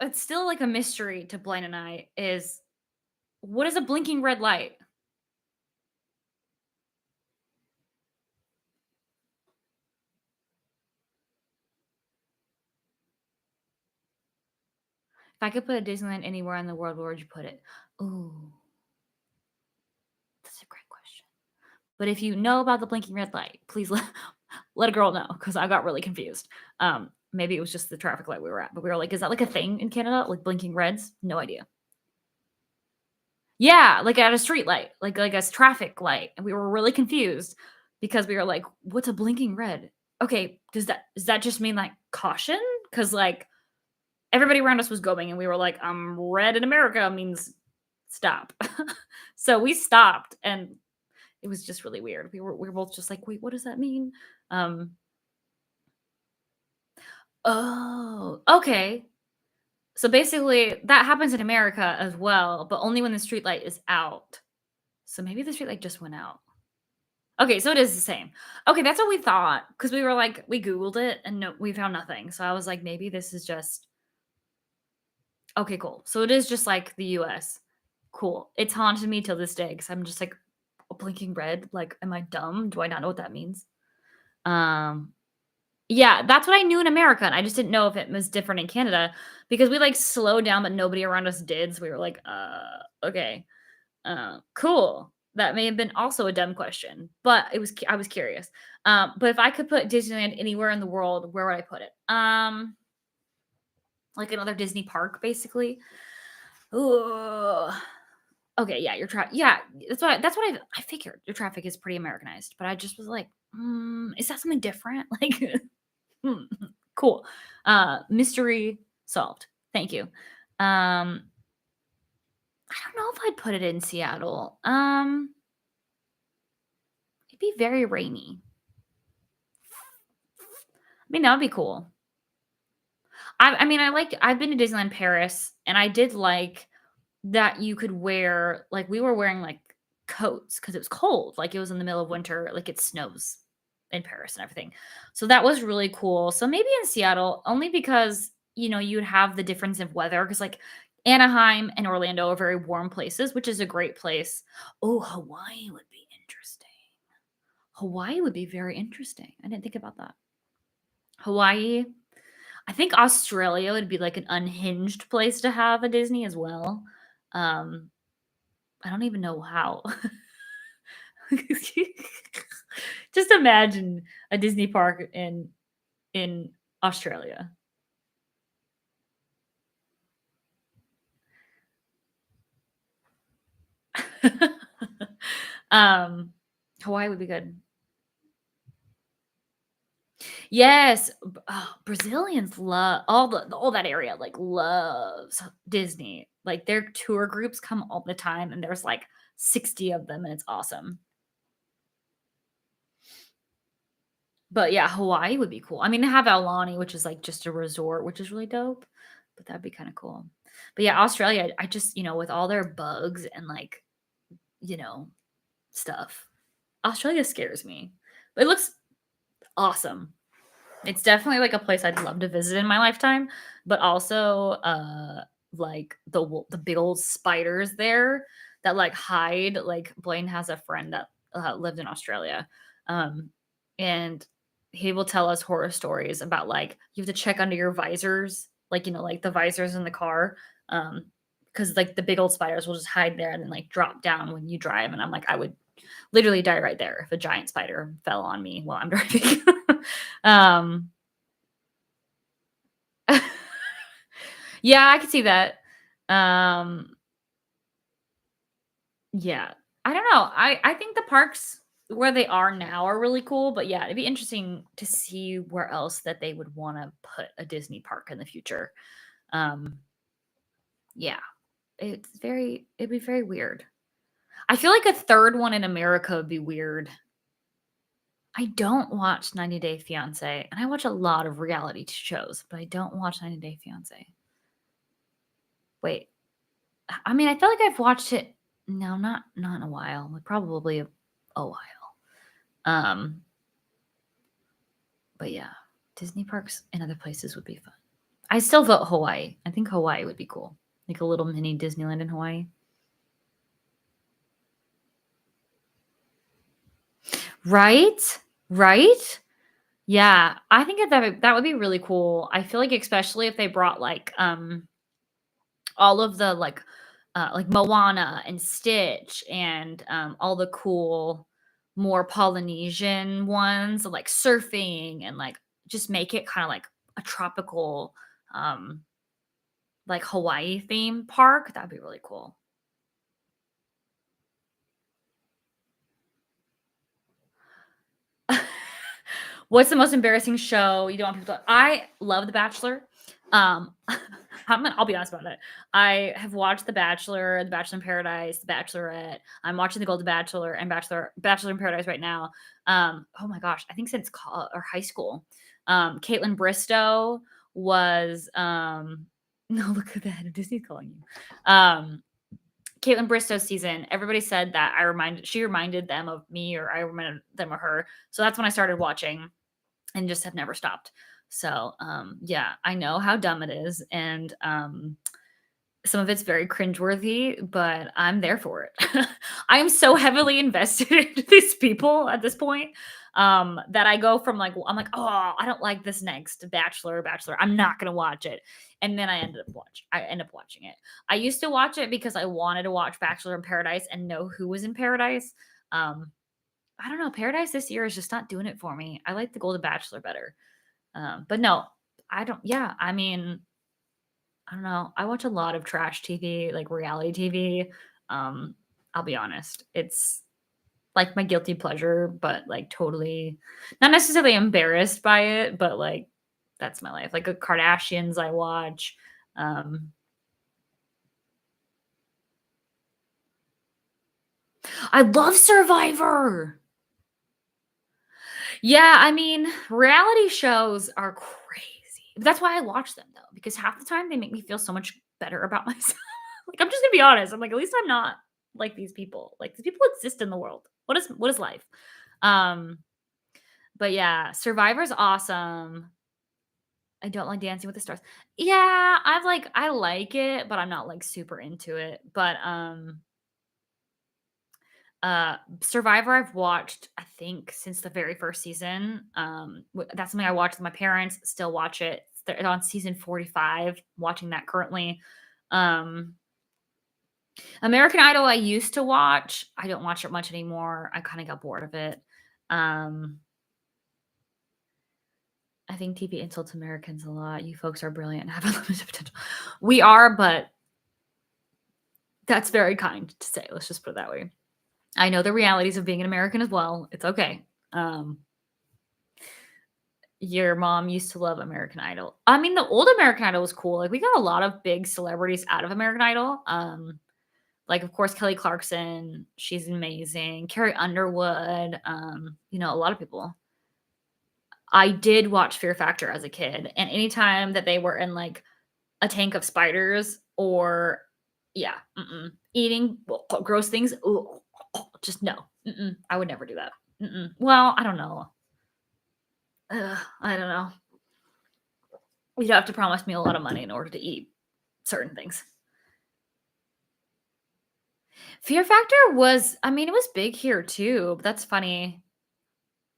it's still, like, a mystery to Blaine and I is what is a blinking red light? If I could put a Disneyland anywhere in the world, where would you put it? Ooh, that's a great question. But if you know about the blinking red light, please let a girl know, because I got really confused. Maybe it was just the traffic light we were at, but we were like, "Is that like a thing in Canada, like blinking reds?" No idea. Yeah, like at a street light, like a traffic light, and we were really confused because we were like, "What's a blinking red?" Okay, does that just mean like caution? Because like everybody around us was going, and we were like, red in America means stop." So we stopped, and it was just really weird. We were both just like, "Wait, what does that mean?" Um, oh, okay. So basically, that happens in America as well, but only when the street light is out. So maybe the street light just went out. Okay, so it is the same. Okay, that's what we thought because we were like, we Googled it and no, we found nothing. So I was like, maybe this is just okay, cool. So it is just like the US. Cool. It's haunted me till this day because I'm just like blinking red. Like, am I dumb? Do I not know what that means? Um, yeah, that's what I knew in America, and I just didn't know if it was different in Canada because we like slowed down, but nobody around us did. So we were like, okay. Cool. That may have been also a dumb question, but I was curious. But if I could put Disneyland anywhere in the world, where would I put it? Like another Disney park, basically. Ooh. Okay, yeah, yeah, I figured. Your traffic is pretty Americanized, but I just was like, is that something different? Like, hmm, cool. Mystery solved. Thank you. I don't know if I'd put it in Seattle. It'd be very rainy. I mean, that would be cool. I mean, I've been to Disneyland Paris, and I did like that you could wear like, we were wearing, like, coats because it was cold, like, it was in the middle of winter, like, it snows in Paris and everything. So that was really cool. So maybe in Seattle, only because, you'd have the difference of weather because like, Anaheim and Orlando are very warm places, which is a great place. Oh, Hawaii would be interesting. Hawaii would be very interesting. I didn't think about that. Hawaii. I think Australia would be like an unhinged place to have a Disney as well. Um, I don't even know how. Just imagine a Disney park in Australia. um, Hawaii would be good. Yes, Brazilians love all that area, like, loves Disney. Like, their tour groups come all the time, and there's, like, 60 of them, and it's awesome. But, yeah, Hawaii would be cool. I mean, they have Aulani, which is, like, just a resort, which is really dope, but that'd be kinda cool. But, yeah, Australia, I just with all their bugs and, like, you know, stuff, Australia scares me. But it looks awesome. It's definitely, like, a place I'd love to visit in my lifetime, but also, like, the big old spiders there that, like, hide like, Blaine has a friend that, lived in Australia, um, and he will tell us horror stories about, like, you have to check under your visors, like, like, the visors in the car, because like, the big old spiders will just hide there and then, like, drop down when you drive, and I'm like, I would literally die right there if a giant spider fell on me while I'm driving. Um Yeah, I could see that. Um, yeah. I don't know. I think the parks where they are now are really cool, but yeah, it'd be interesting to see where else that they would wanna put a Disney park in the future. Um, yeah, it'd be very weird. I feel like a 3rd one in America would be weird. I don't watch 90 Day Fiancé, and I watch a lot of reality shows, but I don't watch 90 Day Fiancé. Wait, I mean, I feel like I've watched it. No, not in a while. Like probably a while. Um, but yeah, Disney parks and other places would be fun. I still vote Hawaii. I think Hawaii would be cool. Like a little mini Disneyland in Hawaii. Right? Right? Yeah, I think that would be really cool. I feel like especially if they brought all of the like Moana and Stitch and all the cool more Polynesian ones like surfing and like just make it kind of like a tropical um like Hawaii theme park. That'd be really cool. What's the most embarrassing show you don't want people to I love The Bachelor. I'll be honest about it. I have watched The Bachelor, The Bachelor in Paradise, The Bachelorette. I'm watching The Golden Bachelor and Bachelor in Paradise right now. Oh my gosh, I think since or high school. Caitlin Bristow was no, look at that. Disney's calling you. Caitlin Bristow's season, everybody said that she reminded them of me or I reminded them of her. So that's when I started watching and just have never stopped. So yeah, I know how dumb it is. And some of it's very cringeworthy, but I'm there for it. I am so heavily invested in these people at this point that I go from like I'm like, oh, I don't like this next Bachelor. I'm not gonna watch it, and then I end up watching it. I used to watch it because I wanted to watch Bachelor in Paradise and know who was in Paradise. Um, I don't know, Paradise this year is just not doing it for me. I like the Golden Bachelor better. But no, I don't. Yeah, I mean, I don't know. I watch a lot of trash TV, like reality TV. Um, I'll be honest. It's like my guilty pleasure, but like totally not necessarily embarrassed by it, but like that's my life. Like the Kardashians I watch. Um, I love Survivor. Yeah, I mean, reality shows are crazy. That's why I watch them though, because half the time they make me feel so much better about myself. Like I'm just gonna be honest. I'm like, at least I'm not like these people. Like these people exist in the world. What is life? Um, but yeah, Survivor's awesome. I don't like Dancing with the Stars. Yeah, I like it, but I'm not like super into it. But Survivor I've watched, I think, since the very first season. That's something I watched with my parents, still watch it. They're on season 45, watching that currently. Um, American Idol I used to watch. I don't watch it much anymore. I kind of got bored of it. Um, I think TV insults Americans a lot. You folks are brilliant and have unlimited potential. We are, but that's very kind to say. Let's just put it that way. I know the realities of being an American as well. It's okay. Um, your mom used to love American Idol. I mean, the old American Idol was cool. Like we got a lot of big celebrities out of American Idol. Like of course Kelly Clarkson, she's amazing. Carrie Underwood, a lot of people. I did watch Fear Factor as a kid, and anytime that they were in like a tank of spiders or yeah, eating gross things, ooh, just no. I would never do that. Well, I don't know. I don't know. You'd have to promise me a lot of money in order to eat certain things. Fear Factor was, I mean, it was big here too. But that's funny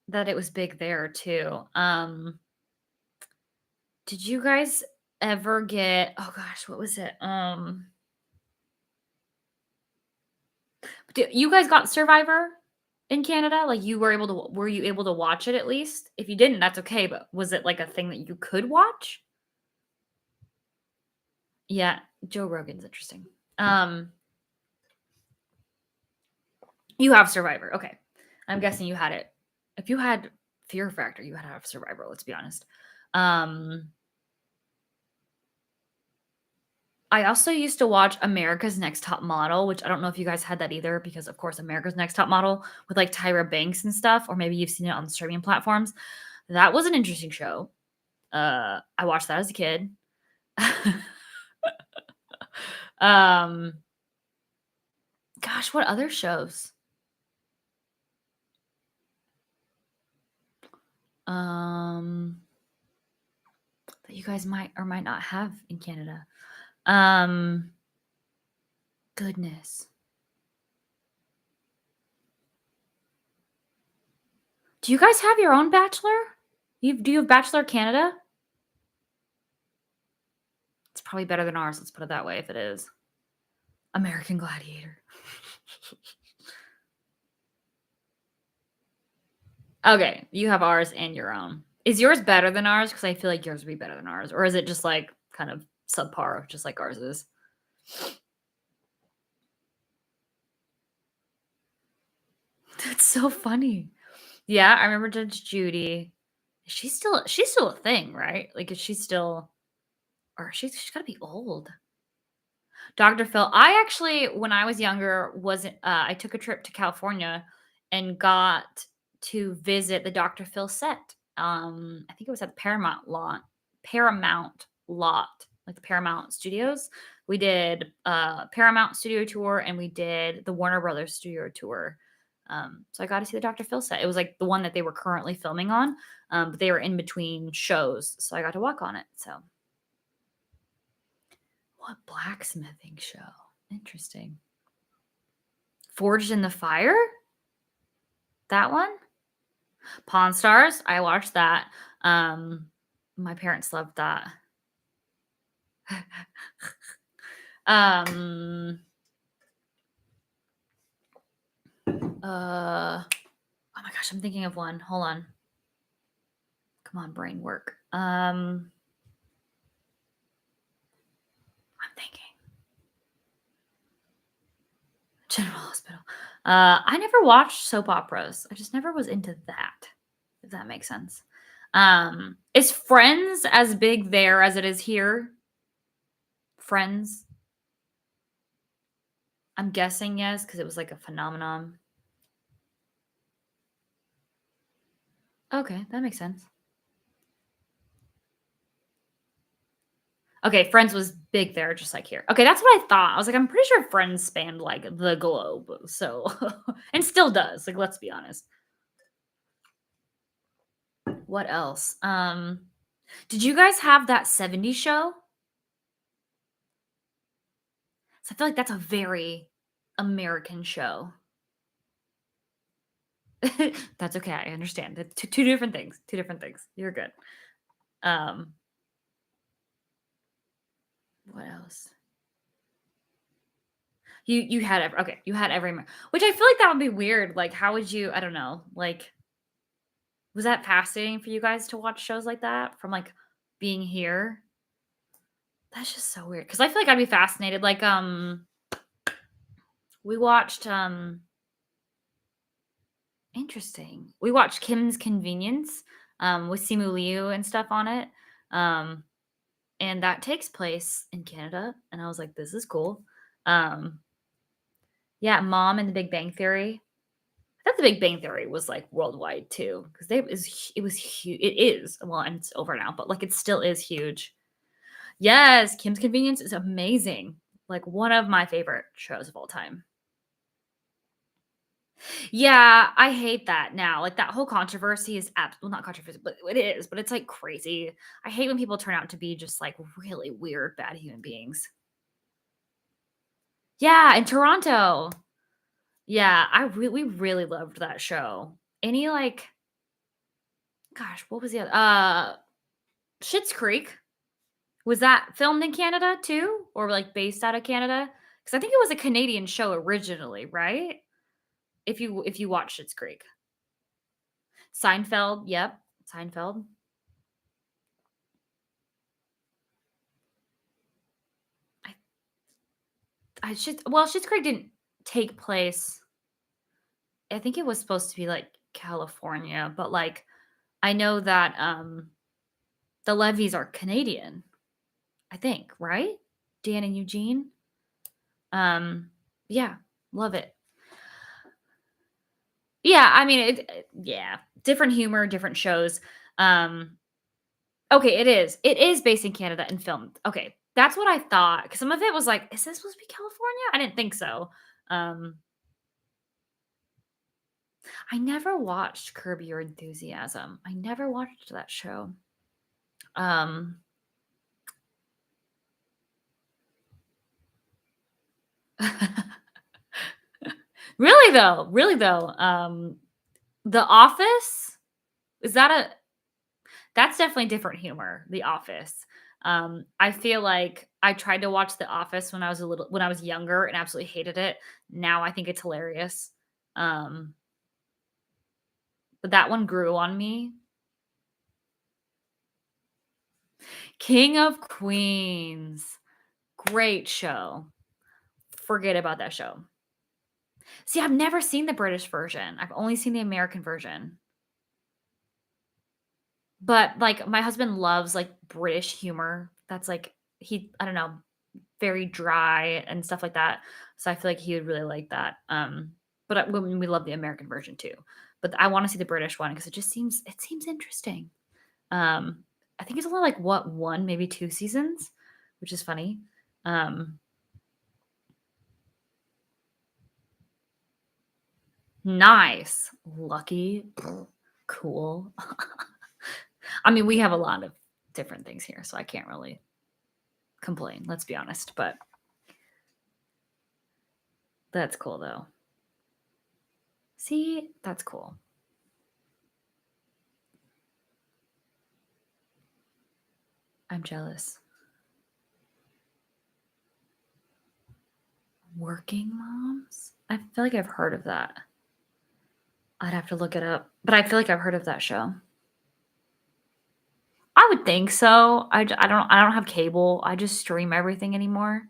that it was big there too. Did you guys ever get, oh gosh, what was it? You guys got Survivor in Canada? Like were you able to watch it at least? If you didn't, that's okay, but was it like a thing that you could watch? Yeah, Joe Rogan's interesting. Um, you have Survivor. Okay. I'm guessing you had it. If you had Fear Factor, you had to have Survivor, let's be honest. Um, I also used to watch America's Next Top Model, which I don't know if you guys had that either, because of course America's Next Top Model with like Tyra Banks and stuff, or maybe you've seen it on the streaming platforms. That was an interesting show. I watched that as a kid. um, gosh, what other shows? Um, that you guys might or might not have in Canada. Um, goodness. Do you guys have your own Bachelor? Do you have Bachelor Canada? It's probably better than ours. Let's put it that way. If it is American Gladiator. Okay, you have ours and your own. Is yours better than ours? Because I feel like yours would be better than ours, or is it just like kind of subpar, just like ours is? That's so funny. Yeah, I remember Judge Judy. She's still a thing, right? Like, is she still, or she's got to be old. Dr. Phil. I actually, when I was younger, wasn't. I took a trip to California and got to visit the Dr. Phil set. I think it was at the Paramount lot, like the Paramount Studios. We did Paramount Studio Tour and we did the Warner Brothers Studio Tour. So I got to see the Dr. Phil set. It was like the one that they were currently filming on, but they were in between shows, so I got to walk on it. So what blacksmithing show? Interesting. Forged in the Fire? That one? Pawn Stars? I watched that. My parents loved that. um oh my gosh, I'm thinking of one. Hold on. Come on, brain work. I'm thinking. General Hospital. I never watched soap operas. I just never was into that, if that makes sense. Is Friends as big there as it is here? Friends? I'm guessing yes, because it was like a phenomenon. Okay, that makes sense. Okay, Friends was big there, just like here. Okay, that's what I thought. I was like, I'm pretty sure Friends spanned like the globe, so and still does. Like, let's be honest. What else? Did you guys have that 70s show? So I feel like that's a very American show. That's okay. I understand. Two different things. Two different things. You're good. Um, what else? You had okay. You had every which I feel like that would be weird. Like, how would you? I don't know. Like, was that fascinating for you guys to watch shows like that from like being here? That's just so weird. Because I feel like I'd be fascinated. Like, we watched interesting. We watched Kim's Convenience with Simu Liu and stuff on it. Um, and that takes place in Canada. And I was like, this is cool. Um, yeah, Mom and the Big Bang Theory. I thought the Big Bang Theory was like worldwide too, because it was huge. It is, well, and it's over now, but like it still is huge. Yes, Kim's Convenience is amazing. Like one of my favorite shows of all time. Yeah, I hate that now. Like that whole controversy is well, not controversy, but it is, but it's like crazy. I hate when people turn out to be just like really weird, bad human beings. Yeah, in Toronto. Yeah, we really loved that show. Any like, gosh, what was the other? Schitt's Creek. Was that filmed in Canada too, or like based out of Canada? Because I think it was a Canadian show originally, right? If you watch Schitt's Creek, Seinfeld, yep, Seinfeld. Schitt's Creek didn't take place. I think it was supposed to be, like, California, but, like, I know that, the Levies are Canadian, I think, right? Dan and Eugene? Um, yeah, love it. Yeah, I mean, yeah, different humor, different shows. Um, okay, it is. It is based in Canada and filmed. Okay, that's what I thought. Because some of it was like, "Is this supposed to be California?" I didn't think so. Um, I never watched Curb Your Enthusiasm. I never watched that show. Um, really though, The Office, is that a that's definitely different humor, The Office. I feel like I tried to watch The Office when I was younger and absolutely hated it. Now I think it's hilarious. Um, but that one grew on me. King of Queens. Great show. Forget about that show. See, I've never seen the British version. I've only seen the American version. But, like, my husband loves, like, British humor. That's, like I don't know, very dry and stuff like that. So I feel like he would really like that. But we love the American version too. But I wanna see the British one because it seems interesting. Um, I think it's only, like, what, 1, maybe 2 seasons, which is funny. Um, nice. Lucky. Cool. I mean, we have a lot of different things here, so I can't really complain, let's be honest, but that's cool though. See, that's cool. I'm jealous. Working moms? I feel like I've heard of that. I'd have to look it up, but I feel like I've heard of that show. I would think so. I don't have cable. I just stream everything anymore.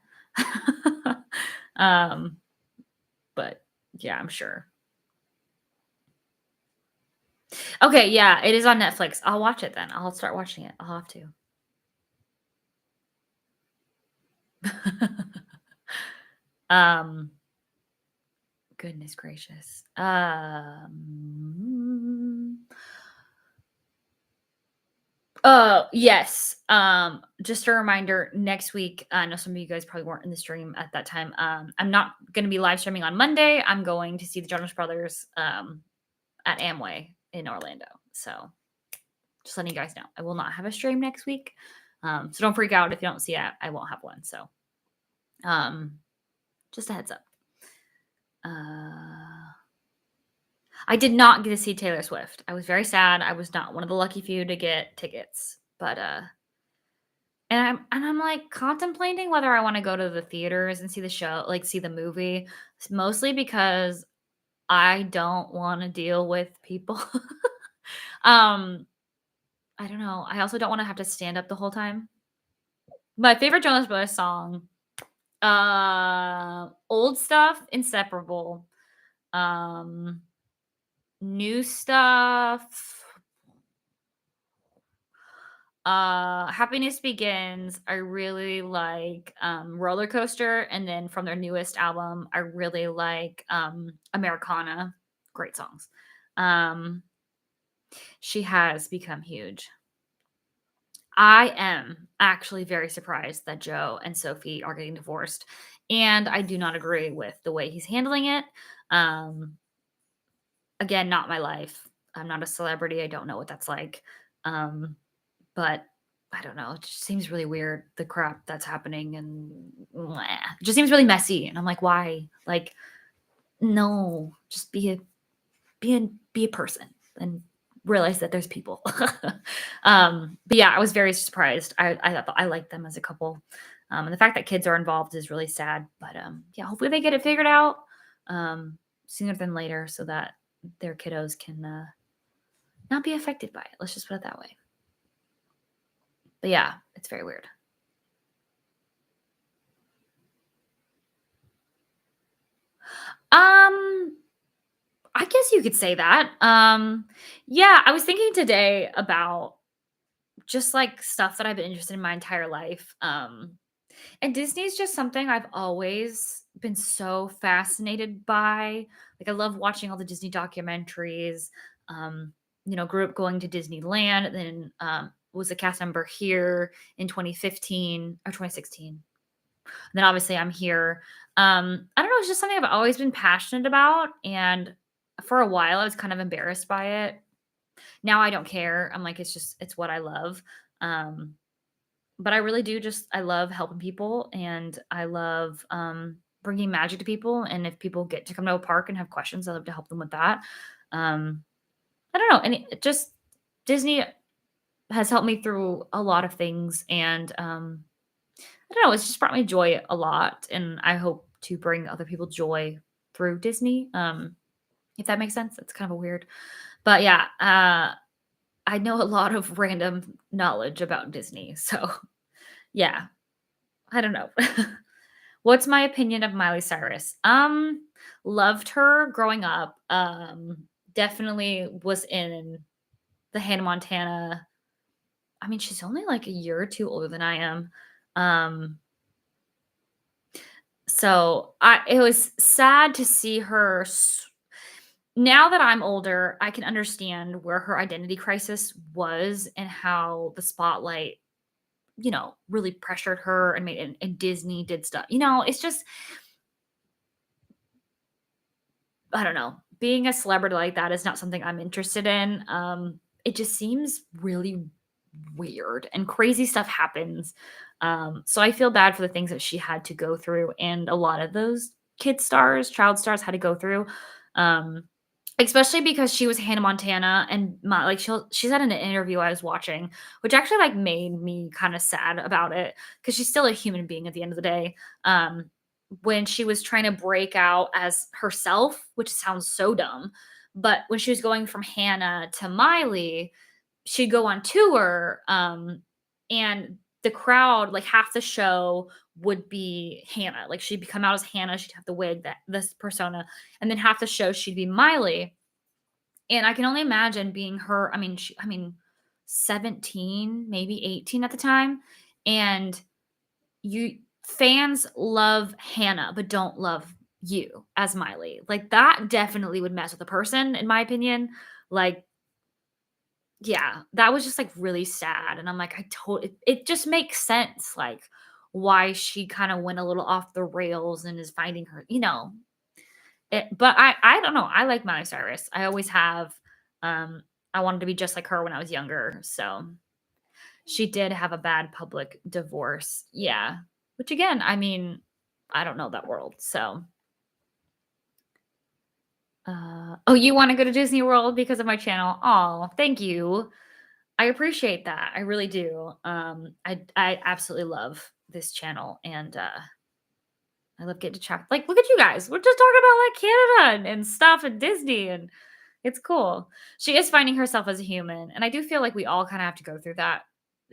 Um, but yeah, I'm sure. Okay, yeah, it is on Netflix. I'll watch it then. I'll start watching it. I'll have to. Um, goodness gracious. Yes. Just a reminder, next week, I know some of you guys probably weren't in the stream at that time. I'm not gonna be live streaming on Monday. I'm going to see the Jonas Brothers at Amway in Orlando. So just letting you guys know. I will not have a stream next week. So don't freak out if you don't see it. I won't have one. So um just a heads up. I did not get to see Taylor Swift. I was very sad. I was not one of the lucky few to get tickets. But I'm, like, contemplating whether I wanna go to the theaters and see the show like, see the movie, mostly because I don't wanna deal with people. Um, I don't know. I also don't wanna have to stand up the whole time. My favorite Jonas Brothers song, old stuff, Inseparable. Um, New stuff, Happiness Begins, I really like, Roller Coaster, and then from their newest album, I really like, Americana. Great songs. Um, she has become huge. I am actually very surprised that Joe and Sophie are getting divorced, and I do not agree with the way he's handling it. Um, again, not my life. I'm not a celebrity, I don't know what that's like. Um, But I don't know, it just seems really weird, the crap that's happening and it just seems really messy, and I'm like, "Why?" Like, no, just be a person and realize that there's people. But yeah, I was very surprised. I thought I liked them as a couple. And the fact that kids are involved is really sad, but, yeah, hopefully they get it figured out, um, sooner than later so that their kiddos can, not be affected by it, let's just put it that way. But yeah, it's very weird. Um, I guess you could say that. Yeah, I was thinking today about just like stuff that I've been interested in my entire life. And Disney's just something I've always been so fascinated by. Like I love watching all the Disney documentaries. Um, grew up going to Disneyland, then was a cast member here in 2015 or 2016. And then obviously I'm here. I don't know, it's just something I've always been passionate about. And for a while I was kind of embarrassed by it. Now I don't care. I'm like, it's what I love. Um, but I really do just I love helping people and I love bringing magic to people. And if people get to come to a park and have questions, I love to help them with that. Um, I don't know. And it just Disney has helped me through a lot of things. And I don't know, it's just brought me joy a lot. And I hope to bring other people joy through Disney. If that makes sense. It's kind of a weird. But yeah, I know a lot of random knowledge about Disney. So yeah, I don't know. What's my opinion of Miley Cyrus? Loved her growing up. Definitely was in the Hannah Montana. I mean, she's only like a year or two older than I am. Um, so it was sad to see her. Now that I'm older, I can understand where her identity crisis was and how the spotlight, really pressured her and made and Disney did stuff. It's just I don't know. Being a celebrity like that is not something I'm interested in. It just seems really weird and crazy stuff happens. So I feel bad for the things that she had to go through, and a lot of those child stars had to go through. Um, Especially because she was Hannah Montana, and like she said in an interview I was watching, which actually like made me kind of sad about it because she's still a human being at the end of the day. When she was trying to break out as herself, which sounds so dumb, but when she was going from Hannah to Miley, she'd go on tour, and the crowd, like half the show would be Hannah. Like she'd come out as Hannah, she'd have the wig, that this persona, and then half the show she'd be Miley. And I can only imagine being her. I mean, 17, maybe 18 at the time. And you fans love Hannah, but don't love you as Miley. Like that definitely would mess with a person, in my opinion. Like, yeah, that was just like really sad. And I'm like, it just makes sense, like why she kind of went a little off the rails and is finding but I don't know. I like Miley Cyrus. I always have. Um, I wanted to be just like her when I was younger. So she did have a bad public divorce. Yeah. Which again, I mean, I don't know that world. So oh, you want to go to Disney World because of my channel? Oh, thank you. I appreciate that. I really do. I absolutely love this channel, and I love getting to chat. Like, look at you guys. We're just talking about like Canada and stuff and Disney, and it's cool. She is finding herself as a human, and I do feel like we all kind of have to go through that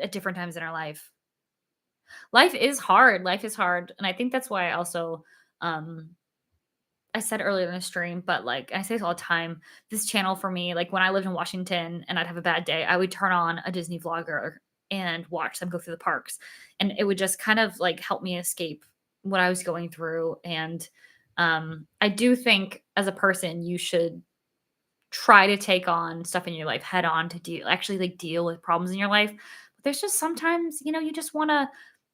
at different times in our life. Life is hard. Life is hard, and I think that's why I also, um, I said earlier in the stream, but like I say this all the time. This channel for me, like when I lived in Washington and I'd have a bad day, I would turn on a Disney vlogger and watch them go through the parks, and it would just kind of like help me escape what I was going through. And I do think as a person, you should try to take on stuff in your life head on to deal with problems in your life. But there's just sometimes, you just want to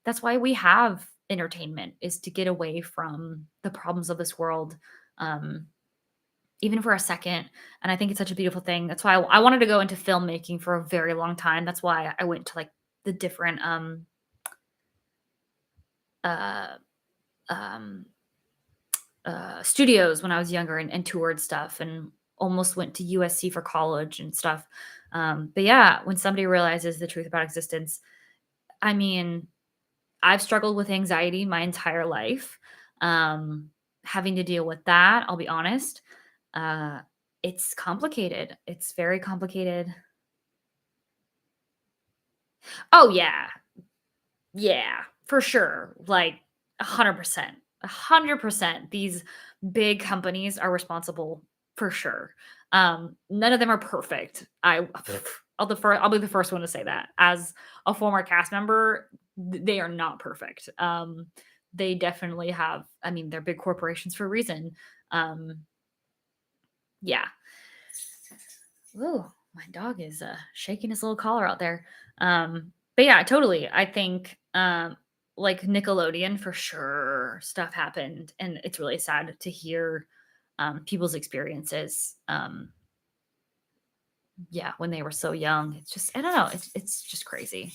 that's why we have entertainment, is to get away from the problems of this world. Um even for a second. And I think it's such a beautiful thing. That's why I wanted to go into filmmaking for a very long time. That's why I went to like the different uh um studios when I was younger, and toured stuff, and almost went to USC for college and stuff. But yeah, when somebody realizes the truth about existence, I mean, I've struggled with anxiety my entire life. Um, Having to deal with that, I'll be honest. Uh, it's complicated. It's very complicated. Oh yeah, yeah, for sure. Like 100%. 100%. These big companies are responsible for sure. None of them are perfect. I'll be the first one to say that. As a former cast member, they are not perfect. They definitely have, I mean, they're big corporations for a reason. Um, yeah. Ooh, my dog is shaking his little collar out there. But yeah, totally. I think like Nickelodeon for sure stuff happened, and it's really sad to hear people's experiences. Yeah, when they were so young. It's just I don't know. It's just crazy.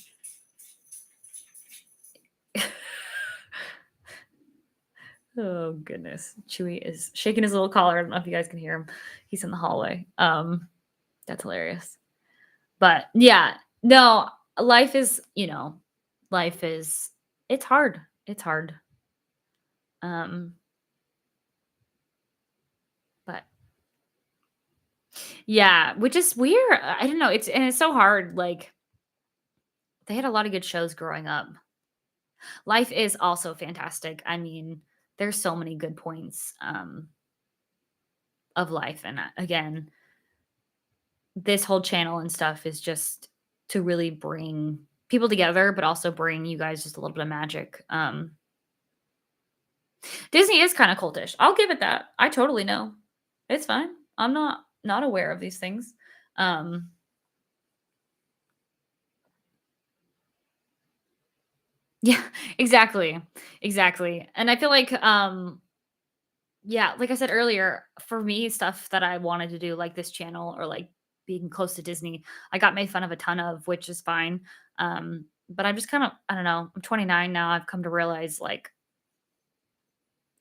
Oh goodness. Chewy is shaking his little collar. I don't know if you guys can hear him. He's in the hallway. That's hilarious. But yeah, no, life is, life is it's hard. It's hard. Um, but yeah, which is weird. I don't know. It's so hard. Like they had a lot of good shows growing up. Life is also fantastic. I mean, there's so many good points of life. And again, this whole channel and stuff is just to really bring people together, but also bring you guys just a little bit of magic. Disney is kinda cultish. I'll give it that. I totally know. It's fine. I'm not aware of these things. Um, yeah, exactly. Exactly. And I feel like, yeah, like I said earlier, for me, stuff that I wanted to do, like this channel or like being close to Disney, I got made fun of a ton of, which is fine. But I'm just kind of, I don't know, I'm 29 now. I've come to realize like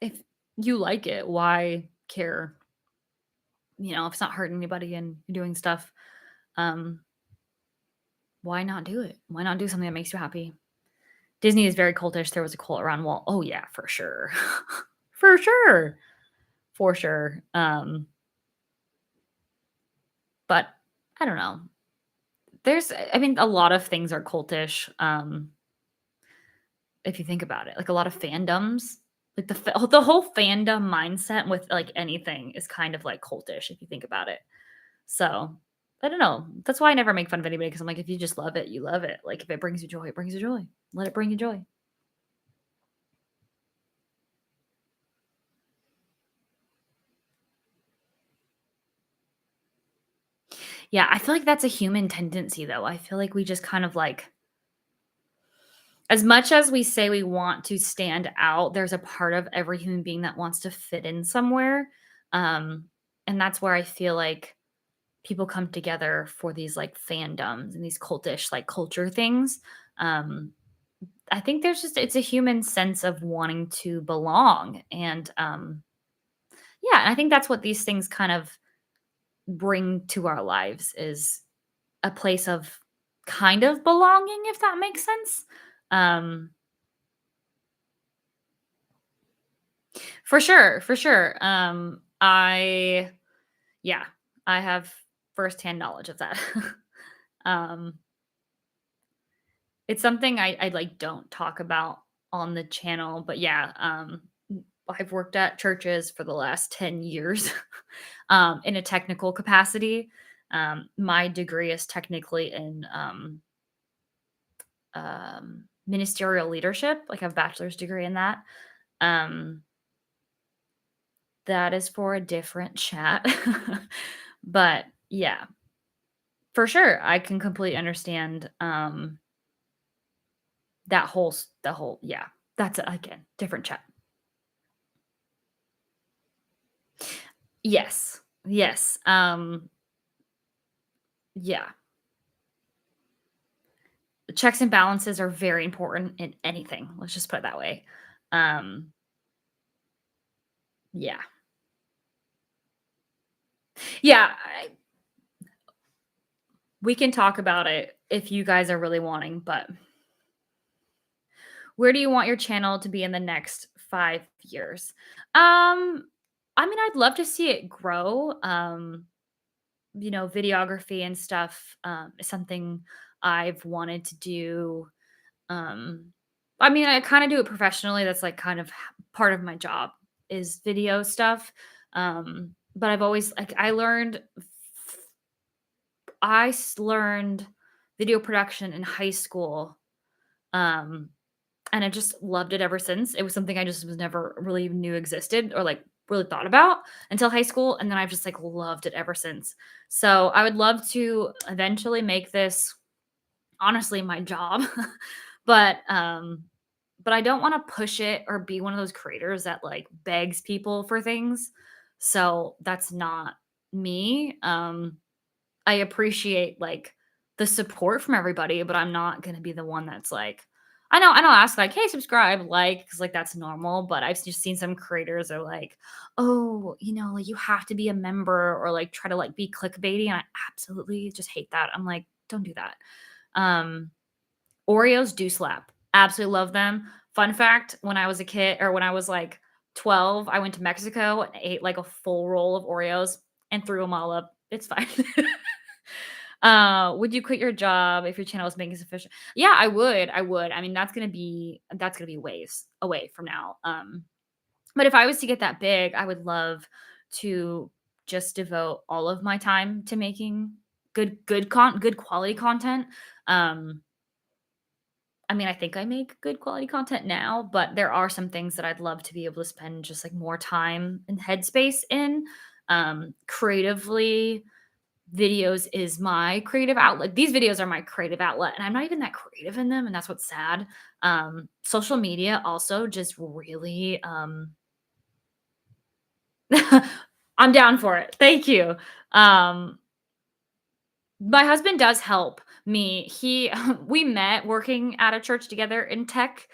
if you like it, why care? If it's not hurting anybody and you're doing stuff. Um, Why not do it? Why not do something that makes you happy? Disney is very cultish. There was a cult around Walt. Oh yeah, for sure. For sure. For sure. But I don't know. I mean, a lot of things are cultish. If you think about it, like a lot of fandoms, like the whole fandom mindset with like anything is kind of like cultish if you think about it. So I don't know. That's why I never make fun of anybody because I'm like, if you just love it, you love it. Like if it brings you joy, it brings you joy. Let it bring you joy. Yeah, I feel like that's a human tendency though. I feel like we just kind of like as much as we say we want to stand out, there's a part of every human being that wants to fit in somewhere. Um, and that's where I feel like people come together for these like fandoms and these cultish like culture things. Um, I think it's a human sense of wanting to belong. And yeah, I think that's what these things kind of bring to our lives is a place of kind of belonging, if that makes sense. Um, for sure, for sure. Yeah, I have firsthand knowledge of that. um, it's something I like don't talk about on the channel, but yeah, I've worked at churches for the last 10 years in a technical capacity. My degree is technically in ministerial leadership, like I have a bachelor's degree in that. Um, that is for a different chat. But yeah, for sure, I can completely understand the whole yeah. That's again different chat. Yes. Yes. Yeah. Checks and balances are very important in anything. Let's just put it that way. Um, yeah. Yeah, we can talk about it if you guys are really wanting, but where do you want your channel to be in the next 5 years? I mean, I'd love to see it grow. Videography and stuff is something I've wanted to do. Um, I mean, I kind of do it professionally. That's like kind of part of my job is video stuff. But I've always like I learned video production in high school. Um, and I just loved it ever since. It was something I just was never really knew existed or like really thought about until high school. And then I've just like loved it ever since. So I would love to eventually make this honestly my job. but but I don't want to push it or be one of those creators that like begs people for things. So that's not me. I appreciate like the support from everybody, but I'm not going to be the one that's like I know ask like, "Hey, subscribe, like," cuz like that's normal, but I've just seen some creators are like, "Oh, like you have to be a member or like try to like be clickbaity." And I absolutely just hate that. I'm like, "Don't do that." Um Oreos do slap. Absolutely love them. Fun fact, when I was a kid or when I was like 12, I went to Mexico and ate like a full roll of Oreos and threw them all up. It's fine. Would you quit your job if your channel was making sufficient? Yeah, I would. I would. I mean, that's gonna be ways away from now. But if I was to get that big, I would love to just devote all of my time to making good quality content. Um, I mean, I think I make good quality content now, but there are some things that I'd love to be able to spend just like more time and headspace in. Creatively, videos is my creative outlet. These videos are my creative outlet, and I'm not even that creative in them, and that's what's sad. Social media also just really I'm down for it. Thank you. Um my husband does help me. He we met working at a church together in tech.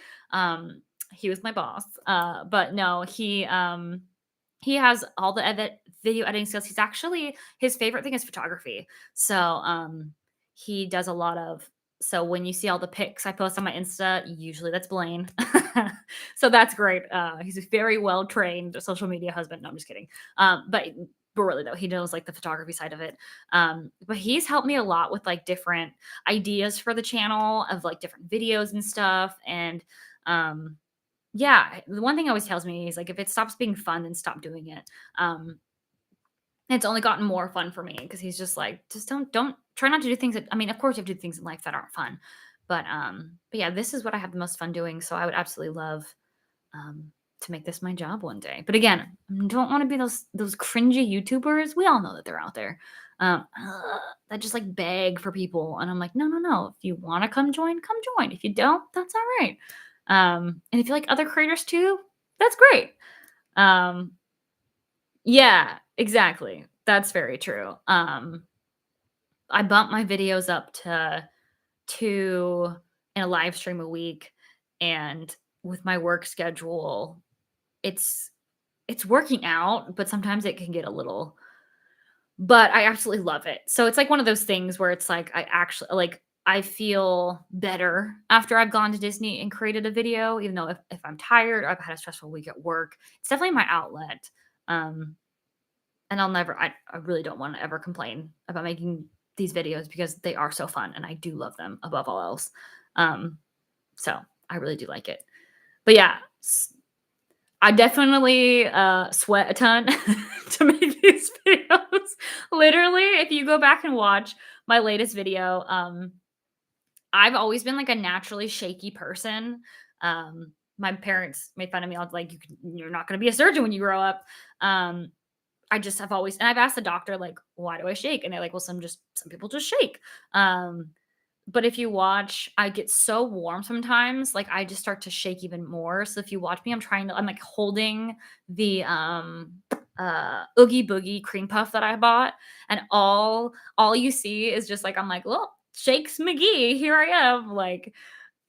He was my boss. But no, he has all the video editing skills. His favorite thing is photography. So he does a lot of so when you see all the pics I post on my Insta, usually that's Blaine. So that's great. He's a very well trained social media husband. No, I'm just kidding. But really though, he knows like the photography side of it. But he's helped me a lot with like different ideas for the channel of like different videos and stuff. And um, yeah, the one thing he always tells me is like if it stops being fun, then stop doing it. Um, it's only gotten more fun for me because he's just like, just don't try not to do things that I mean, of course you have to do things in life that aren't fun. But yeah, this is what I have the most fun doing. So I would absolutely love to make this my job one day. But again, I don't want to be those cringy YouTubers. We all know that they're out there. That just like beg for people. And I'm like, no, no, no. If you want to come join, come join. If you don't, that's all right. And if you like other creators too, that's great. Um, yeah, exactly. That's very true. I bump my videos up to 2 in a live stream a week. And with my work schedule, it's it's working out, but sometimes it can get a little but I absolutely love it. So it's like one of those things where it's like I actually like I feel better after I've gone to Disney and created a video, even though if I'm tired or I've had a stressful week at work, it's definitely my outlet. Um, and I really don't want to ever complain about making these videos because they are so fun and I do love them above all else. Um, so I really do like it. But yeah, I definitely, sweat a ton to make these videos. Literally, if you go back and watch my latest video, I've always been, like, a naturally shaky person. My parents made fun of me. I was like, "You're not gonna be a surgeon when you grow up." Um, I just have always and I've asked the doctor, like, "Why do I shake?" And they're like, "Well, some people just shake." Um but if you watch, I get so warm sometimes, like, I just start to shake even more, so if you watch me, I'm, like, holding the, Oogie Boogie cream puff that I bought, and all you see is just, like, I'm like, "Well, Shakes McGee, here I am," like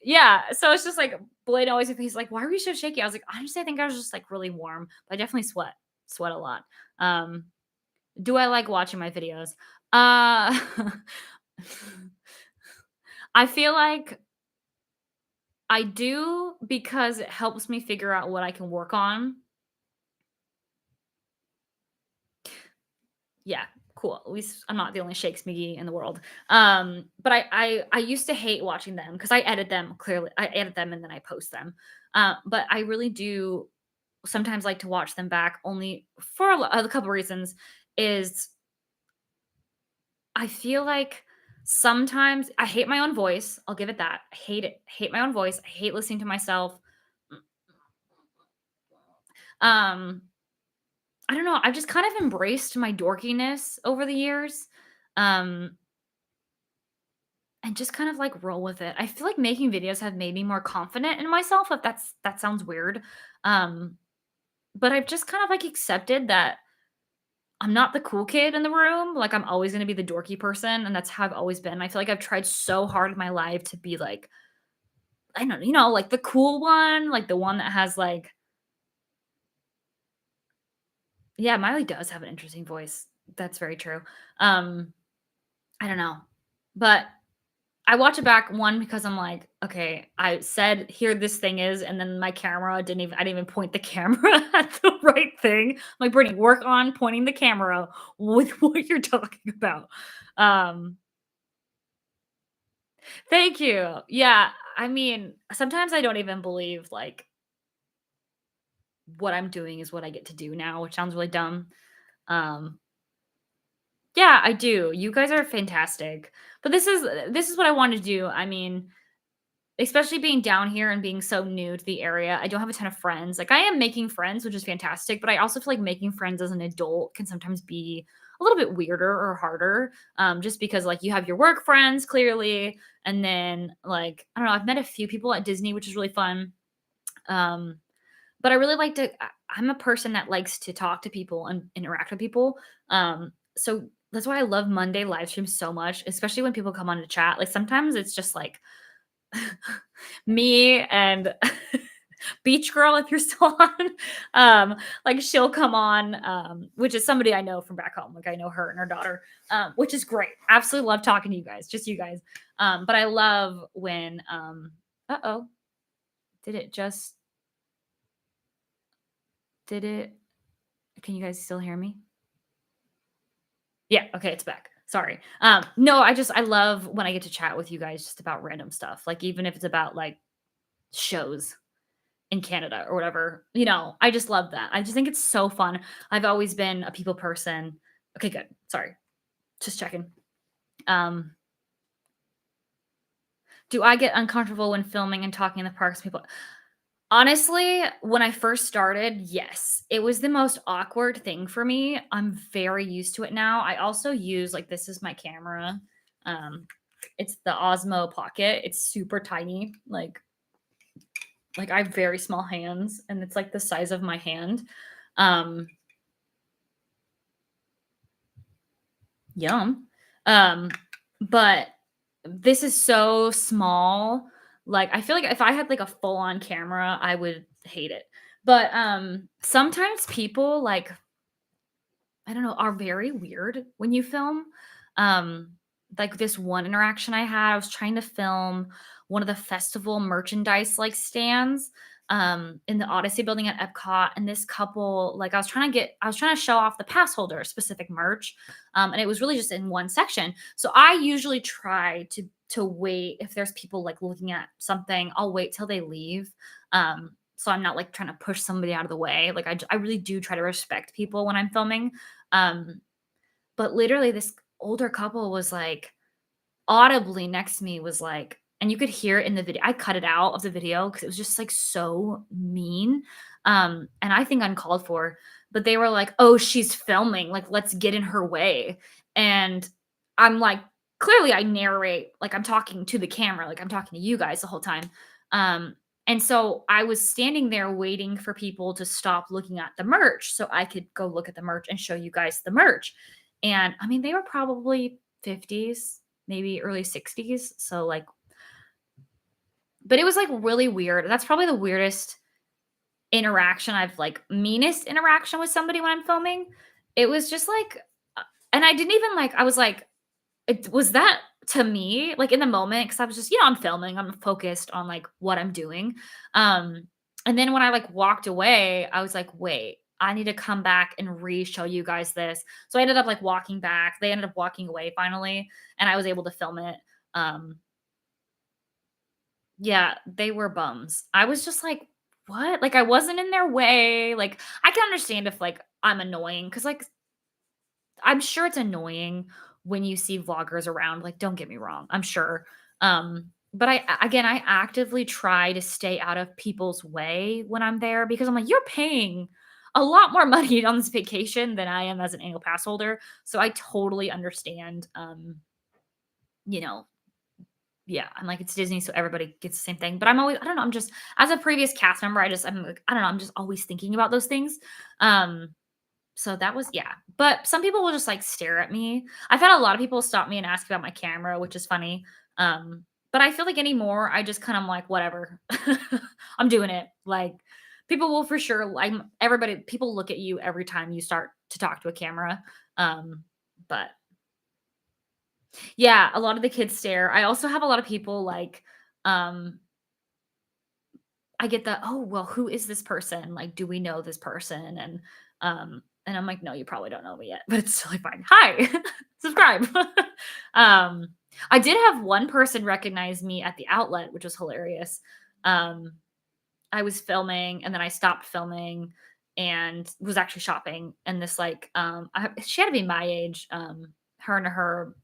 yeah, so it's just, like, Blaine always he's like, "Why are you so shaky?" I was like, "Honestly, I think I was just, like, really warm," but I definitely sweat a lot. Um, do I like watching my videos? Uh I feel like I do because it helps me figure out what I can work on. Yeah, cool. At least I'm not the only Shakes McGee in the world. But I used to hate watching them because I edit them clearly. I edit them and then I post them. But I really do. sometimes like to watch them back only for a couple reasons is I feel like sometimes I hate my own voice. I'll give it that. I hate it. I hate my own voice. I hate listening to myself. Um, I don't know. I've just kind of embraced my dorkiness over the years. Um, and just kind of like roll with it. I feel like making videos have made me more confident in myself, if that sounds weird. Um, but I've just kind of like accepted that I'm not the cool kid in the room. Like I'm always gonna be the dorky person, and that's how I've always been. I feel like I've tried so hard in my life to be like, I don't know, like the cool one, like the one that has like, yeah, Miley does have an interesting voice. That's very true. Um, I don't know. But I watch it back, one, because I'm like, "Okay, I said here this thing is," and then my camera I didn't even point the camera at the right thing. I'm like, "Brittany, work on pointing the camera with what you're talking about." Um, Thank you. Yeah, I mean, sometimes I don't even believe, like, what I'm doing is what I get to do now, which sounds really dumb. Um, yeah, I do. You guys are fantastic. But this is what I want to do. I mean, especially being down here and being so new to the area, I don't have a ton of friends. Like, I am making friends, which is fantastic, but I also feel like making friends as an adult can sometimes be a little bit weirder or harder, just because, like, you have your work friends, clearly, and then, like, I don't know, I've met a few people at Disney, which is really fun, um, but I really like to I'm a person that likes to talk to people and interact with people, so that's why I love Monday live streams so much, especially when people come on to chat. Like, sometimes it's just, like, me and Beach Girl, if you're still on. Like she'll come on, which is somebody I know from back home. Like I know her and her daughter, which is great. Absolutely love talking to you guys, just you guys. But I love when uh-oh, did it just did it can you guys still hear me? Yeah, okay, it's back. Sorry. No, I love when I get to chat with you guys just about random stuff. Like even if it's about like shows in Canada or whatever. I just love that. I just think it's so fun. I've always been a people person. Okay, good. Sorry. Just checking. Um, do I get uncomfortable when filming and talking in the parks? People honestly, when I first started, yes. It was the most awkward thing for me. I'm very used to it now. I also use like this is my camera. Um, it's the Osmo Pocket. It's super tiny. Like I have very small hands and it's like the size of my hand. Um, Yum. Um, but this is so small. Like, I feel like if I had like a full-on camera, I would hate it. But sometimes people like, I don't know, are very weird when you film. Um, like this one interaction I had, I was trying to film one of the festival merchandise like stands in the Odyssey building at Epcot. And this couple, like I was trying to show off the pass holder specific merch. And it was really just in one section. So I usually try to wait if there's people like looking at something, I'll wait till they leave. So I'm not like trying to push somebody out of the way. Like I really do try to respect people when I'm filming. um, but literally this older couple was like audibly next to me was like, and you could hear it in the video. I cut it out of the video because it was just like so mean. And I think uncalled for. But they were like, oh, she's filming. Like, let's get in her way. And I'm like, clearly I narrate, like I'm talking to the camera, like I'm talking to you guys the whole time. And so I was standing there waiting for people to stop looking at the merch so I could go look at the merch and show you guys the merch. And I mean, they were probably 50s, maybe early 60s. So, like, but it was like really weird. That's probably the weirdest interaction meanest interaction with somebody when I'm filming. It was just like, and I didn't even like, I was like, was that to me, like in the moment? Cause I was just, I'm filming, I'm focused on like what I'm doing. Um, and then when I like walked away, I was like, wait, I need to come back and re-show you guys this. So I ended up like walking back. They ended up walking away finally, and I was able to film it. Um, yeah, they were bums. I was just like what? Like, I wasn't in their way. Like, I can understand if, like, I'm annoying because, like, I'm sure it's annoying when you see vloggers around, like, don't get me wrong, I'm sure. But again, I actively try to stay out of people's way when I'm there because I'm like, "You're paying a lot more money on this vacation than I am as an annual pass holder." So I totally understand, you know, yeah, I'm like, it's Disney, so everybody gets the same thing. But I'm always, I don't know, I'm just, as a previous cast member, I'm like, I don't know, I'm just always thinking about those things. Um, so that was, yeah. But some people will just like stare at me. I've had a lot of people stop me and ask about my camera, which is funny. But I feel like anymore, I just kind of like, whatever. I'm doing it. Like people will for sure, like everybody, people look at you every time you start to talk to a camera. But yeah, a lot of the kids stare. I also have a lot of people like, um, I get the, "Oh, well, who is this person? Like, do we know this person?" And I'm like, "No, you probably don't know me yet, but it's totally fine. Hi, subscribe." um, I did have one person recognize me at the outlet, which was hilarious. Um, I was filming and then I stopped filming and was actually shopping. And this like, she had to be my age. Her and her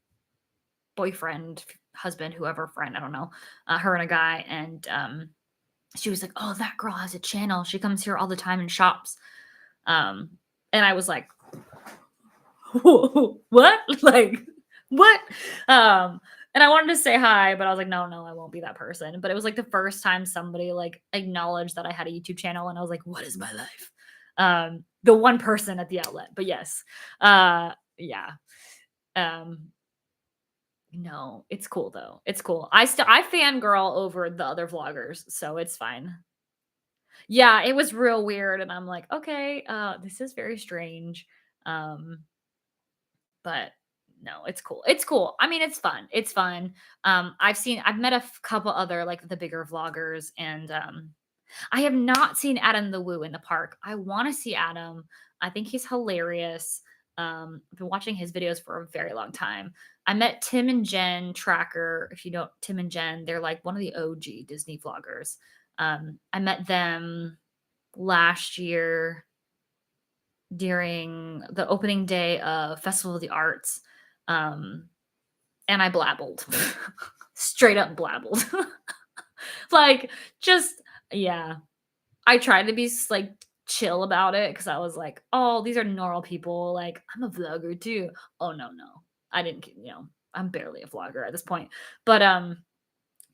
boyfriend, husband, whoever, friend, I don't know, her and a guy, and she was like, "Oh, that girl has a channel. She comes here all the time and shops." Um, and I was like, "What? Like, what?" Um, and I wanted to say hi, but I was like, "No, no, I won't be that person." But it was like the first time somebody like acknowledged that I had a YouTube channel, and I was like, "What is my life?" The one person at the outlet, but yes, yeah. Um, no, it's cool though. It's cool. I fangirl over the other vloggers, so it's fine. Yeah, it was real weird, and I'm like, "Okay, this is very strange." Um, but no, it's cool. It's cool. I mean, it's fun. It's fun. I've met a couple other like the bigger vloggers, and I have not seen Adam the Woo in the park. I want to see Adam. I think he's hilarious. I've been watching his videos for a very long time. I met Tim and Jen Tracker. If you know Tim and Jen, they're like one of the OG Disney vloggers. I met them last year during the opening day of Festival of the Arts. Um, and I blabbled. Straight up blabbled. Like, just yeah. I tried to be like chill about it because I was like, "Oh, these are normal people. Like, I'm a vlogger too." Oh no, no. I didn't, I'm barely a vlogger at this point. But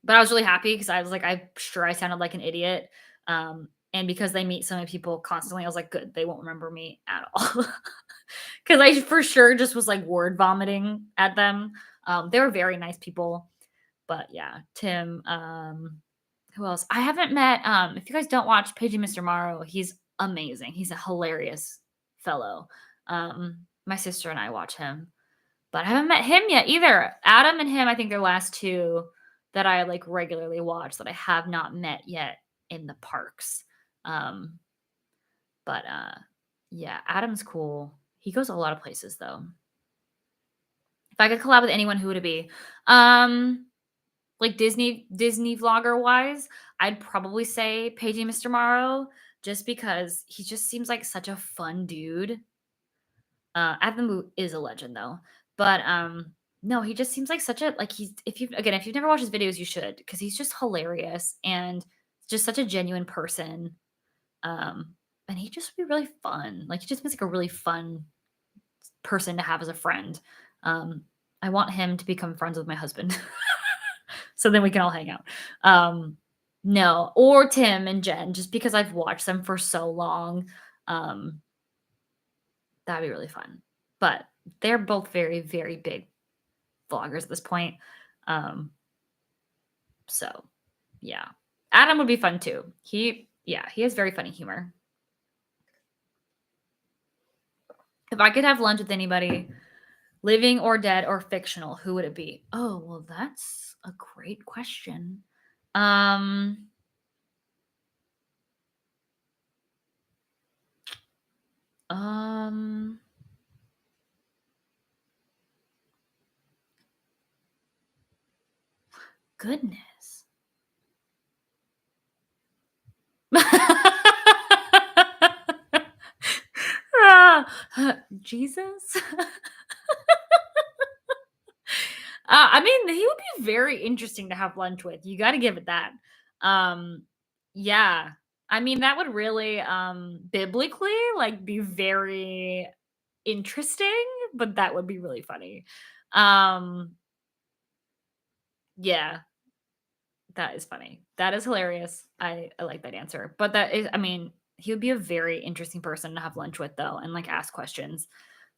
but I was really happy because I was like, I'm sure I sounded like an idiot. And because they meet so many people constantly, I was like, good, they won't remember me at all. Because I for sure just was like word vomiting at them. They were very nice people. But yeah, Tim, who else? I haven't met, if you guys don't watch Paging Mr. Morrow, he's amazing. He's a hilarious fellow. My sister and I watch him, but I haven't met him yet either. Adam and him, I think they're last two that I like regularly watch that I have not met yet in the parks. Um, but yeah, Adam's cool. He goes a lot of places though. If I could collab with anyone, who would it be? Like Disney vlogger wise, I'd probably say Paging Mr. Morrow, just because he just seems like such a fun dude. Athamu is a legend though. But no, he just seems like such a like he's if you've never watched his videos, you should, because he's just hilarious and just such a genuine person. Um, and he just would be really fun. Like he just seems like a really fun person to have as a friend. Um, I want him to become friends with my husband. So then we can all hang out. No, or Tim and Jen, just because I've watched them for so long. Um, that'd be really fun. But they're both very, very big vloggers at this point. Um, so yeah. Adam would be fun too. He has very funny humor. If I could have lunch with anybody, living or dead or fictional, who would it be? Oh, well, that's a great question. Um, um, Goodness. Jesus? I mean, he would be very interesting to have lunch with. You got to give it that. Um, yeah. I mean, that would really, biblically, like, be very interesting, but that would be really funny. Um, yeah, that is funny. That is hilarious. I like that answer. But that is, I mean, he would be a very interesting person to have lunch with, though, and like ask questions.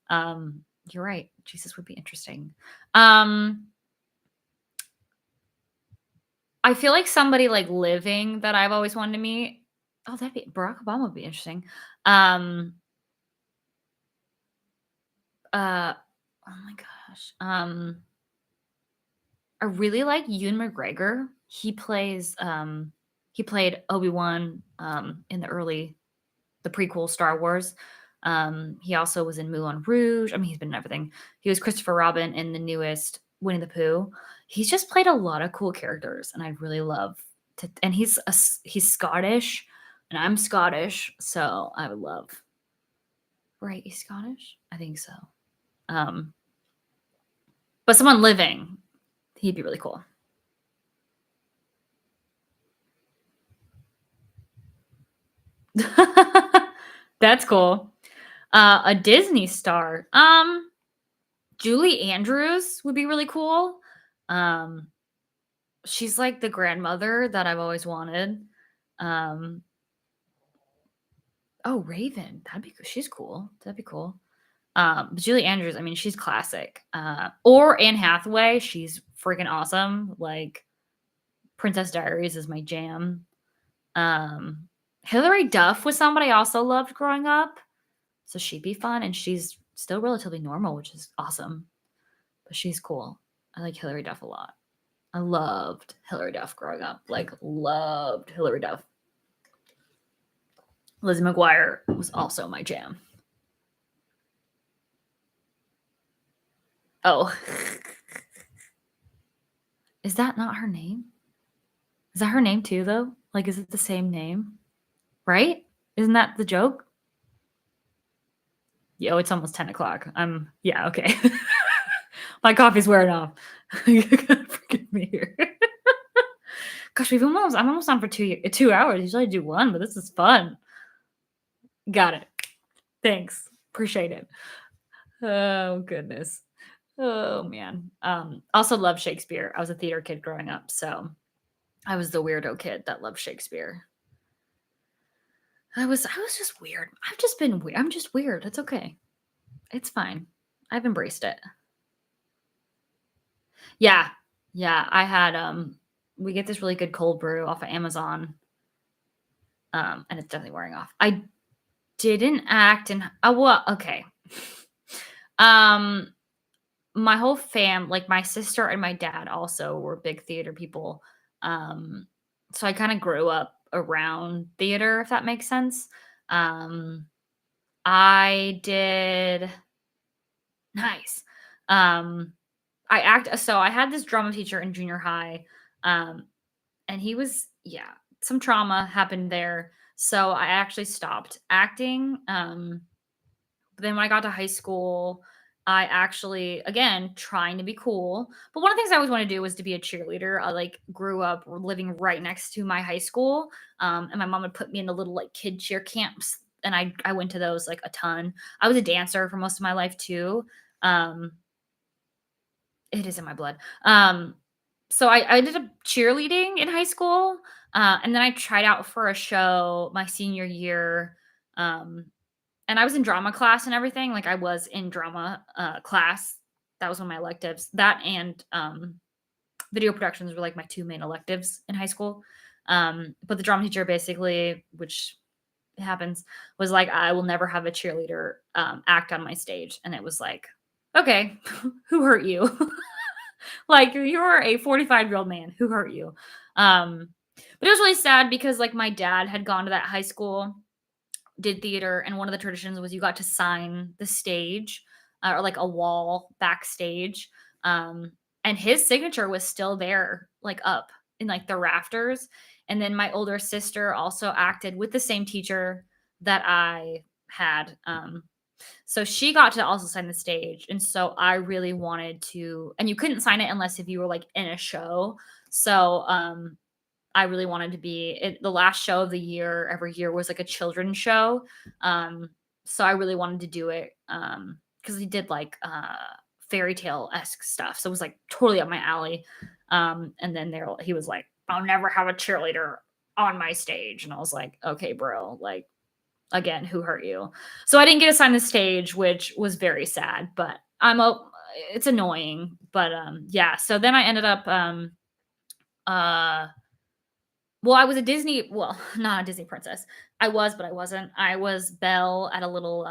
Um, you're right. Jesus would be interesting. Um, I feel like somebody, like, living that I've always wanted to meet. Oh, that'd be Barack Obama would be interesting. Um, oh my gosh. I really like Ewan McGregor. He played Obi-Wan, in the prequel Star Wars. He also was in Moulin Rouge. I mean, he's been in everything. He was Christopher Robin in the newest Winnie the Pooh. He's just played a lot of cool characters, and I really love to. And he's Scottish, and I'm Scottish, so I would love. Right, he's Scottish. I think so. Um, but someone living, he'd be really cool. That's cool. A Disney star. Julie Andrews would be really cool. Um, she's like the grandmother that I've always wanted. Um, oh, Raven. She's cool. That'd be cool. But Julie Andrews, I mean, she's classic. Or Anne Hathaway, she's freaking awesome. Like Princess Diaries is my jam. Hilary Duff was somebody I also loved growing up. So she'd be fun, and she's still relatively normal, which is awesome. But she's cool. I like Hilary Duff a lot. I loved Hilary Duff growing up. Like, loved Hilary Duff. Lizzie McGuire was also my jam. Oh. Is that not her name? Is that her name too, though? Like, is it the same name? Right? Isn't that the joke? Yo, it's almost 10 o'clock. Yeah, okay. My coffee's wearing off. You gotta forgive me here. Gosh, I'm almost on for 2 hours. Usually I do one, but this is fun. Got it. Thanks. Appreciate it. Oh goodness. Oh man. Also love Shakespeare. I was a theater kid growing up, so I was the weirdo kid that loved Shakespeare. I was just weird. I've just been weird. I'm just weird. It's okay. It's fine. I've embraced it. Yeah. Yeah. We get this really good cold brew off of Amazon. And it's definitely wearing off. I didn't act in well, okay. Um my whole like my sister and my dad also were big theater people. Um, so I kind of grew up around theater, if that makes sense. Um, I did nice. Um, so I had this drama teacher in junior high. Um, and yeah, some trauma happened there. So I actually stopped acting. But then when I got to high school, I actually, again, trying to be cool. But one of the things I always wanted to do was to be a cheerleader. I like grew up living right next to my high school. And my mom would put me in the little like kid cheer camps. And I went to those like a ton. I was a dancer for most of my life too. Um, it is in my blood. So I did a cheerleading in high school. And then I tried out for a show my senior year. Um, and I was in drama class and everything. Like I was in drama class. That was one of my electives. That and video productions were like my two main electives in high school. But the drama teacher basically, which happens, was like, I will never have a cheerleader act on my stage. And it was like, okay, who hurt you? Like you're a 45-year-old man. Who hurt you? But it was really sad because like my dad had gone to that high school, did theater, and one of the traditions was you got to sign the stage or like a wall backstage. Um, and his signature was still there, like up in like the rafters. And then my older sister also acted with the same teacher that I had. So she got to also sign the stage, and so I really wanted to, and you couldn't sign it unless if you were, like, in a show. So, I really wanted to be the last show of the year every year was, like, a children's show, um, so I really wanted to do it, because he did, like, fairy tale-esque stuff, so it was, like, totally up my alley, and then he was like, "I'll never have a cheerleader on my stage," and I was like, "Okay, bro, like, again, who hurt you?" So I didn't get assigned the stage, which was very sad, but it's annoying, but, yeah, so then I ended up, uh well, I was a Disney well, not a Disney princess. I was, but I wasn't. I was Belle at a little,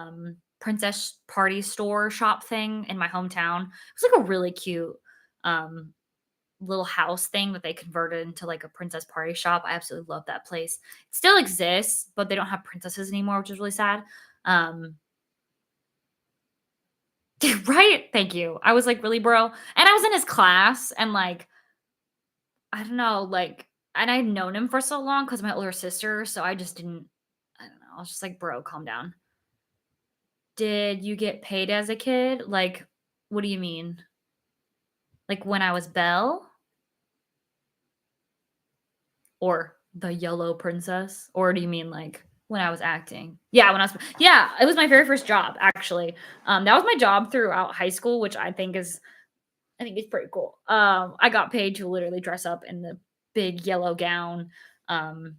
princess party store shop thing in my hometown. It was, like, a really cute, um, little house thing that they converted into, like, a princess party shop. I absolutely love that place. It still exists, but they don't have princesses anymore, which is really sad. Um right? Thank you. I was like, "Really, bro?" And I was in his class, and, like, I don't know, like, and I'd known him for so long because my older sister, so I just didn't, I don't know, I was just like, "Bro, calm down. Did you get paid as a kid? Like, what do you mean? Like, when I was Belle or the Yellow Princess? Or do you mean, like, when I was acting?" Yeah, yeah, it was my very first job, actually. That was my job throughout high school, which I think is pretty cool. I got paid to literally dress up in the big yellow gown, um,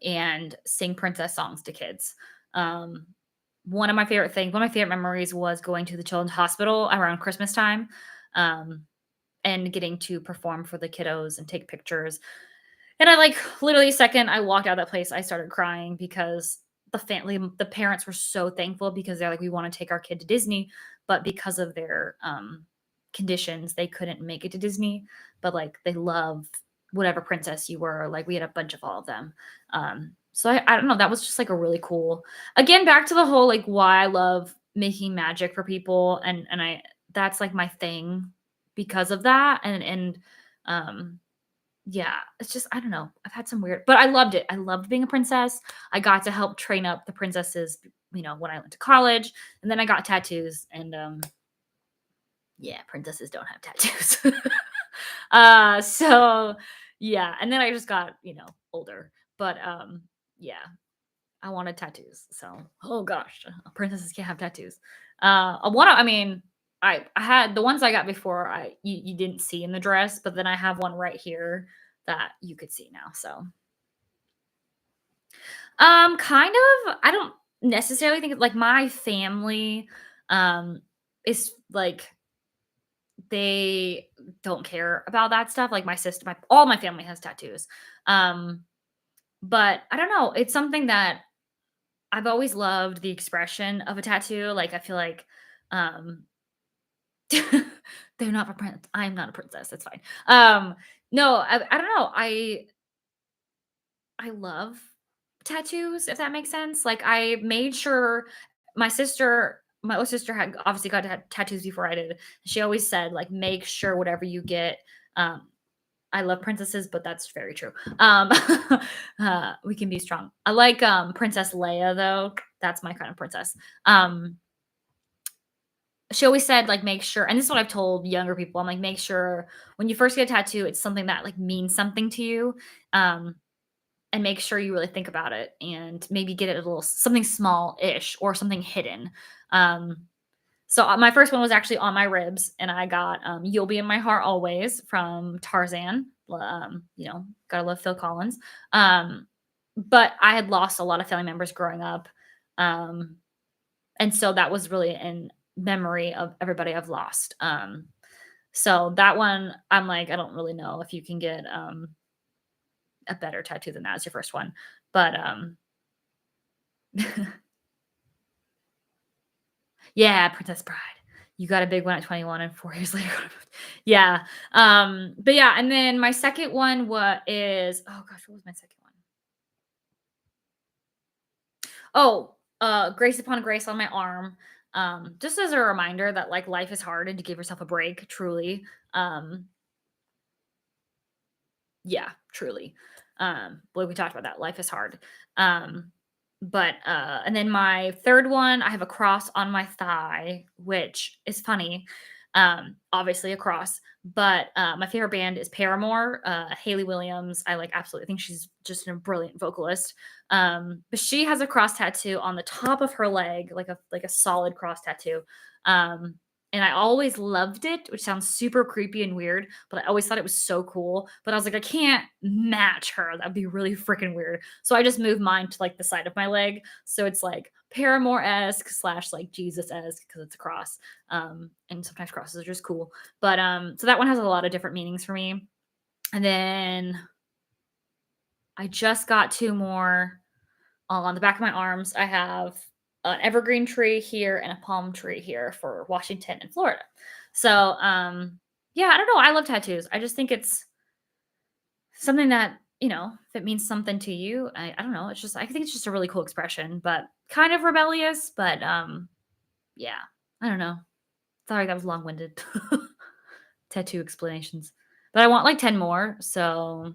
and sing princess songs to kids. Um, one of my favorite memories was going to the children's hospital around Christmas time, um, and getting to perform for the kiddos and take pictures. And I like literally second I walked out of that place, I started crying because the parents were so thankful because they're like, we want to take our kid to Disney, but because of their conditions, they couldn't make it to Disney. But like they love whatever princess you were. Like we had a bunch of all of them. So I don't know. That was just like a really cool. Again, back to the whole like why I love making magic for people, and I that's like my thing because of that, and um yeah, it's just I don't know. I've had some weird but I loved it. I loved being a princess. I got to help train up the princesses, when I went to college, and then I got tattoos, and yeah, princesses don't have tattoos. So yeah, and then I just got, older. But yeah, I wanted tattoos. So, oh gosh, princesses can't have tattoos. I mean, I had the ones I got before you didn't see in the dress, but then I have one right here that you could see now. So, kind of. I don't necessarily think like my family, is like they don't care about that stuff. Like my sister, all my family has tattoos. Um, but I don't know. It's something that I've always loved the expression of a tattoo. Like I feel like, um, they're not for prince. I'm not a princess. That's fine. No, I don't know. I love tattoos, if that makes sense. Like, I made sure my older sister had obviously got tattoos before I did. She always said, like, make sure whatever you get, um, I love princesses, but that's very true. We can be strong. I like Princess Leia though. That's my kind of princess. Um, she always said like make sure, and this is what I've told younger people. I'm like, make sure when you first get a tattoo, it's something that like means something to you. Um, and make sure you really think about it and maybe get it a little something small-ish or something hidden. Um, so my first one was actually on my ribs, and I got "You'll Be in My Heart Always" from Tarzan. Gotta love Phil Collins. But I had lost a lot of family members growing up, um, and so that was really in memory of everybody I've lost. So that one, I'm like, I don't really know if you can get a better tattoo than that as your first one. But, yeah, Princess Bride. You got a big one at 21 and 4 years later. Yeah. But yeah, and then my second one is oh gosh, what was my second one? Oh, Grace Upon Grace on my arm. Just as a reminder that like life is hard and to give yourself a break, truly. Um, yeah, truly. Like we talked about that. Life is hard. Um, But, and then my 3rd one, I have a cross on my thigh, which is funny, obviously a cross, but, my favorite band is Paramore, Hayley Williams, I, like, absolutely think she's just a brilliant vocalist, but she has a cross tattoo on the top of her leg, like a solid cross tattoo, um, and I always loved it, which sounds super creepy and weird, but I always thought it was so cool, but I was like, "I can't match her, that'd be really freaking weird." So I just moved mine to like the side of my leg. So it's like Paramore-esque slash like Jesus-esque because it's a cross. And sometimes crosses are just cool. But so that one has a lot of different meanings for me. And then I just got two more on the back of my arms. I have an evergreen tree here and a palm tree here for Washington and Florida. So yeah, I don't know. I love tattoos. I just think it's something that, if it means something to you, I don't know, it's just I think it's just a really cool expression, but kind of rebellious, but, yeah, I don't know. Sorry, that was long-winded. Tattoo explanations. But I want, like, 10 more, so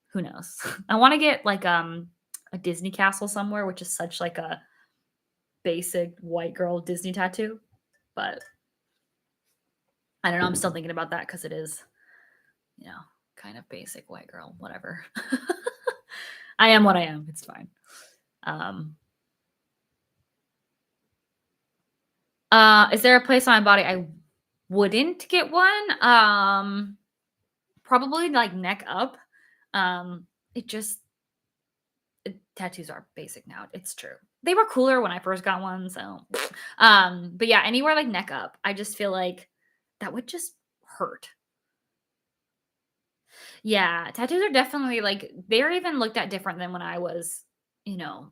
who knows? I wanna get, like, a Disney castle somewhere, which is such, like, a basic white girl Disney tattoo, but I don't know, I'm still thinking about that because it is, you know, kind of basic white girl, whatever. I am what I am, it's fine. Um, is there a place on my body I wouldn't get one? Probably like neck up. It just tattoos are basic now. It's true. They were cooler when I first got one, so but yeah, anywhere like neck up, I just feel like that would just hurt. Yeah, tattoos are definitely like they're even looked at different than when I was, you know,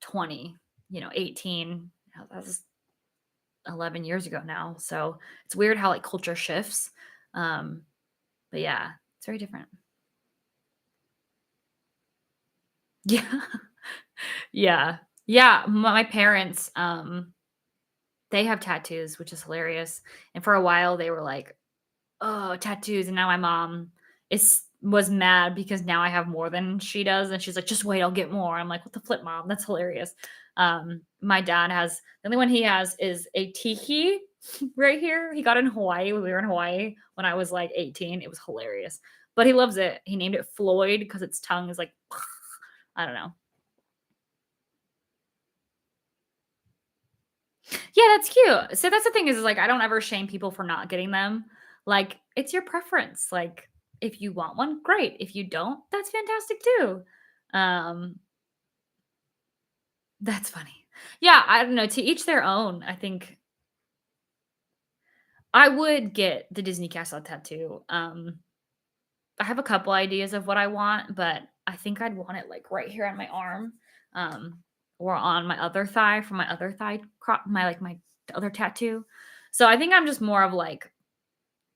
20, 18. That was 11 years ago now. So it's weird how like culture shifts. Um, but yeah, it's very different. Yeah. Yeah. Yeah. My parents, they have tattoos, which is hilarious. And for a while they were like, oh, tattoos. And now my mom was mad because now I have more than she does. And she's like, just wait, I'll get more. I'm like, what the flip, mom? That's hilarious. My dad has the only one he has is a tiki right here. He got in Hawaii when we were in Hawaii when I was like 18. It was hilarious. But he loves it. He named it Floyd because its tongue is like I don't know. Yeah, that's cute. So that's the thing is like I don't ever shame people for not getting them. Like it's your preference. Like if you want one, great. If you don't, that's fantastic too. Um, that's funny. Yeah, I don't know. To each their own. I think I would get the Disney Castle tattoo. I have a couple ideas of what I want, but I think I'd want it like right here on my arm, um, or on my other thigh for my other thigh, my other tattoo. So I think I'm just more of like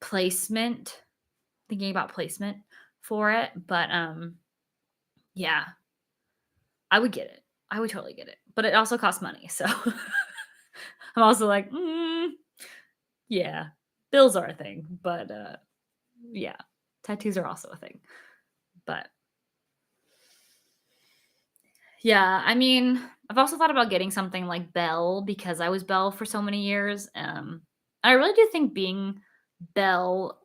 placement, thinking about placement for it. But yeah, I would get it. I would totally get it. But it also costs money, so I'm also like, yeah, bills are a thing, but yeah, tattoos are also a thing. But yeah, I mean, I've also thought about getting something like Belle because I was Belle for so many years. I really do think being Belle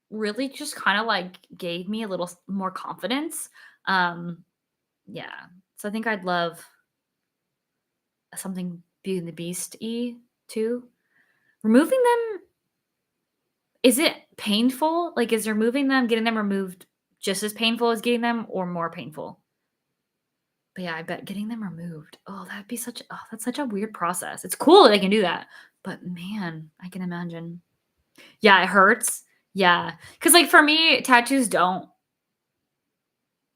really just kind of like gave me a little more confidence. Um, yeah, so I think I'd love something Beauty and the Beast y too. Removing them, is it painful? Like, is removing them, getting them removed just as painful as getting them or more painful? But yeah, I bet getting them removed, oh, that's such a weird process. It's cool that they can do that, but man, I can imagine. Yeah, it hurts. Yeah, because like, for me, tattoos don't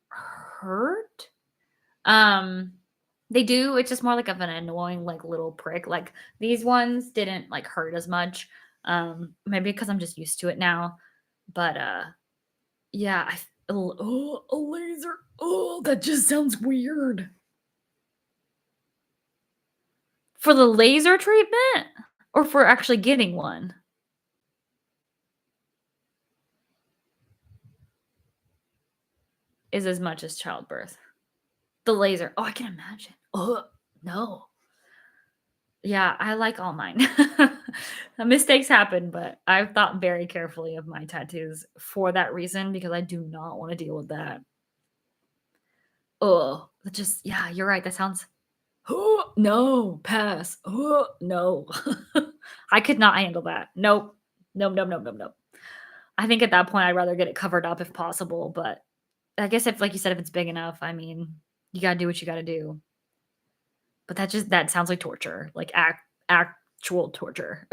hurt. Um, they do, it's just more like of an annoying, like, little prick, like, these ones didn't, like, hurt as much, maybe because 'cause I'm just used to it now, but, yeah, a laser, oh, that just sounds weird. For the laser treatment? Or for actually getting one? Is as much as childbirth. The laser. Oh, I can imagine. Oh, no. Yeah, I like all mine. Mistakes happen, but I've thought very carefully of my tattoos for that reason because I do not wanna deal with that. Oh, it just yeah, you're right, that sounds oh, no, pass. Oh, no. I could not handle that. Nope. Nope, nope, nope, nope, nope. I think at that point, I'd rather get it covered up if possible, but I guess if, like you said, if it's big enough, I mean, you gotta do what you gotta do. But that sounds like torture, like actual torture.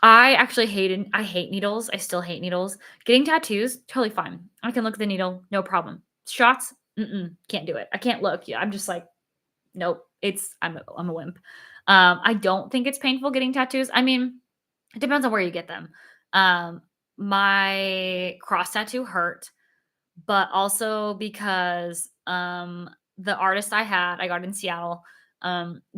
I hate needles. I still hate needles. Getting tattoos, totally fine. I can look at the needle, no problem. Shots, can't do it. I can't look. Yeah, I'm just like, nope. I'm a wimp. I don't think it's painful getting tattoos. I mean, it depends on where you get them. Um, my cross tattoo hurt, but also because the artist I got in Seattle,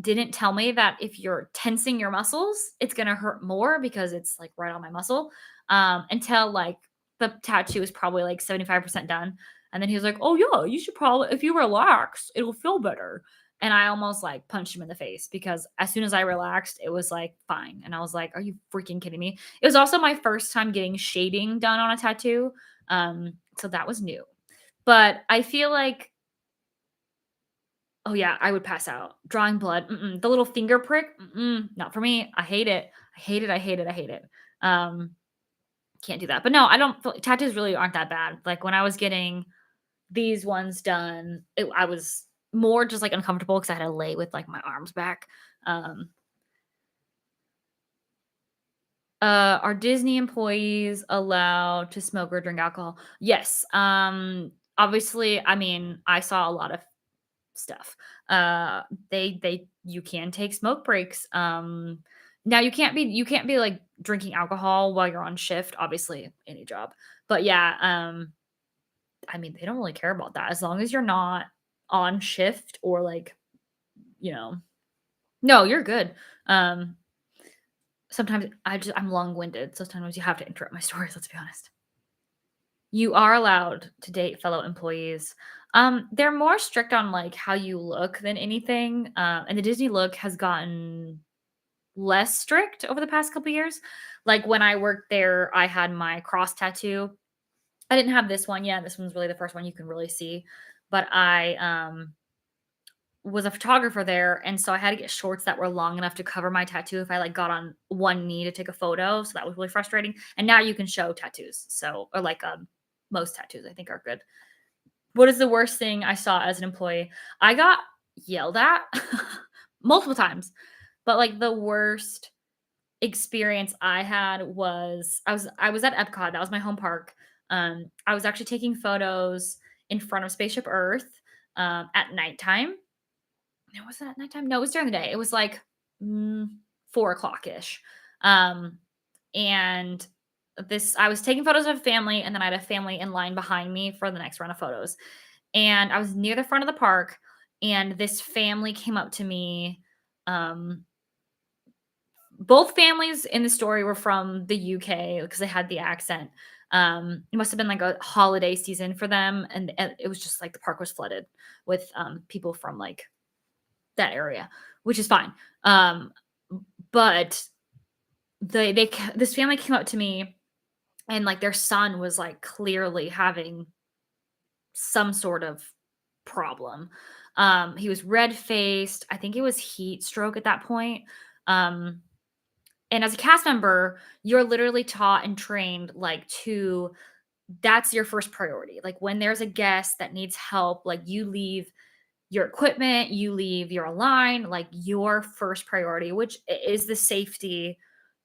didn't tell me that if you're tensing your muscles, it's gonna hurt more because it's like right on my muscle. Until like the tattoo is probably like 75% done. And then he was like, "Oh yeah, you should probably if you relax, it'll feel better." And I almost like punched him in the face because as soon as I relaxed, it was like fine. And I was like, "Are you freaking kidding me?" It was also my first time getting shading done on a tattoo. So that was new. But I feel like oh, yeah, I would pass out. Drawing blood, the little finger prick, not for me. I hate it. I hate it, I hate it, I hate it. Um, can't do that. But no, I don't feel tattoos really aren't that bad. Like, when I was getting these ones done, I was more just, like, uncomfortable because I had to lay with, like, my arms back. Um, are Disney employees allowed to smoke or drink alcohol? Yes. Obviously, I mean, I saw a lot of stuff. They you can take smoke breaks. Now you can't be like drinking alcohol while you're on shift, obviously, any job. But yeah, I mean, they don't really care about that as long as you're not on shift or like, you know. No, you're good. Um, sometimes I'm long-winded, so sometimes you have to interrupt my stories, let's be honest. You are allowed to date fellow employees. They're more strict on, like, how you look than anything, and the Disney look has gotten less strict over the past couple years. Like, when I worked there, I had my cross tattoo. I didn't have this one yet, this one's really the first one you can really see, but I, was a photographer there, and so I had to get shorts that were long enough to cover my tattoo if I, like, got on one knee to take a photo, so that was really frustrating, and now you can show tattoos, so or, like, most tattoos I think are good. What is the worst thing I saw as an employee? I got yelled at multiple times, but, like, the worst experience I had was I was at Epcot, that was my home park. I was actually taking photos in front of Spaceship Earth, at nighttime. No, was it at nighttime? No, it was during the day. It was like, 4 o'clock ish. Um, and this I was taking photos of a family, and then I had a family in line behind me for the next round of photos. And I was near the front of the park, and this family came up to me. Um, both families in the story were from the UK because they had the accent. It must have been like a holiday season for them, and it was just like the park was flooded with people from like that area, which is fine. But this family came up to me, and like their son was like clearly having some sort of problem. He was red faced. I think it was heat stroke at that point. Um, and as a cast member, you're literally taught and trained like to that's your first priority. Like when there's a guest that needs help, like you leave your equipment, you leave your line, like your first priority, which is the safety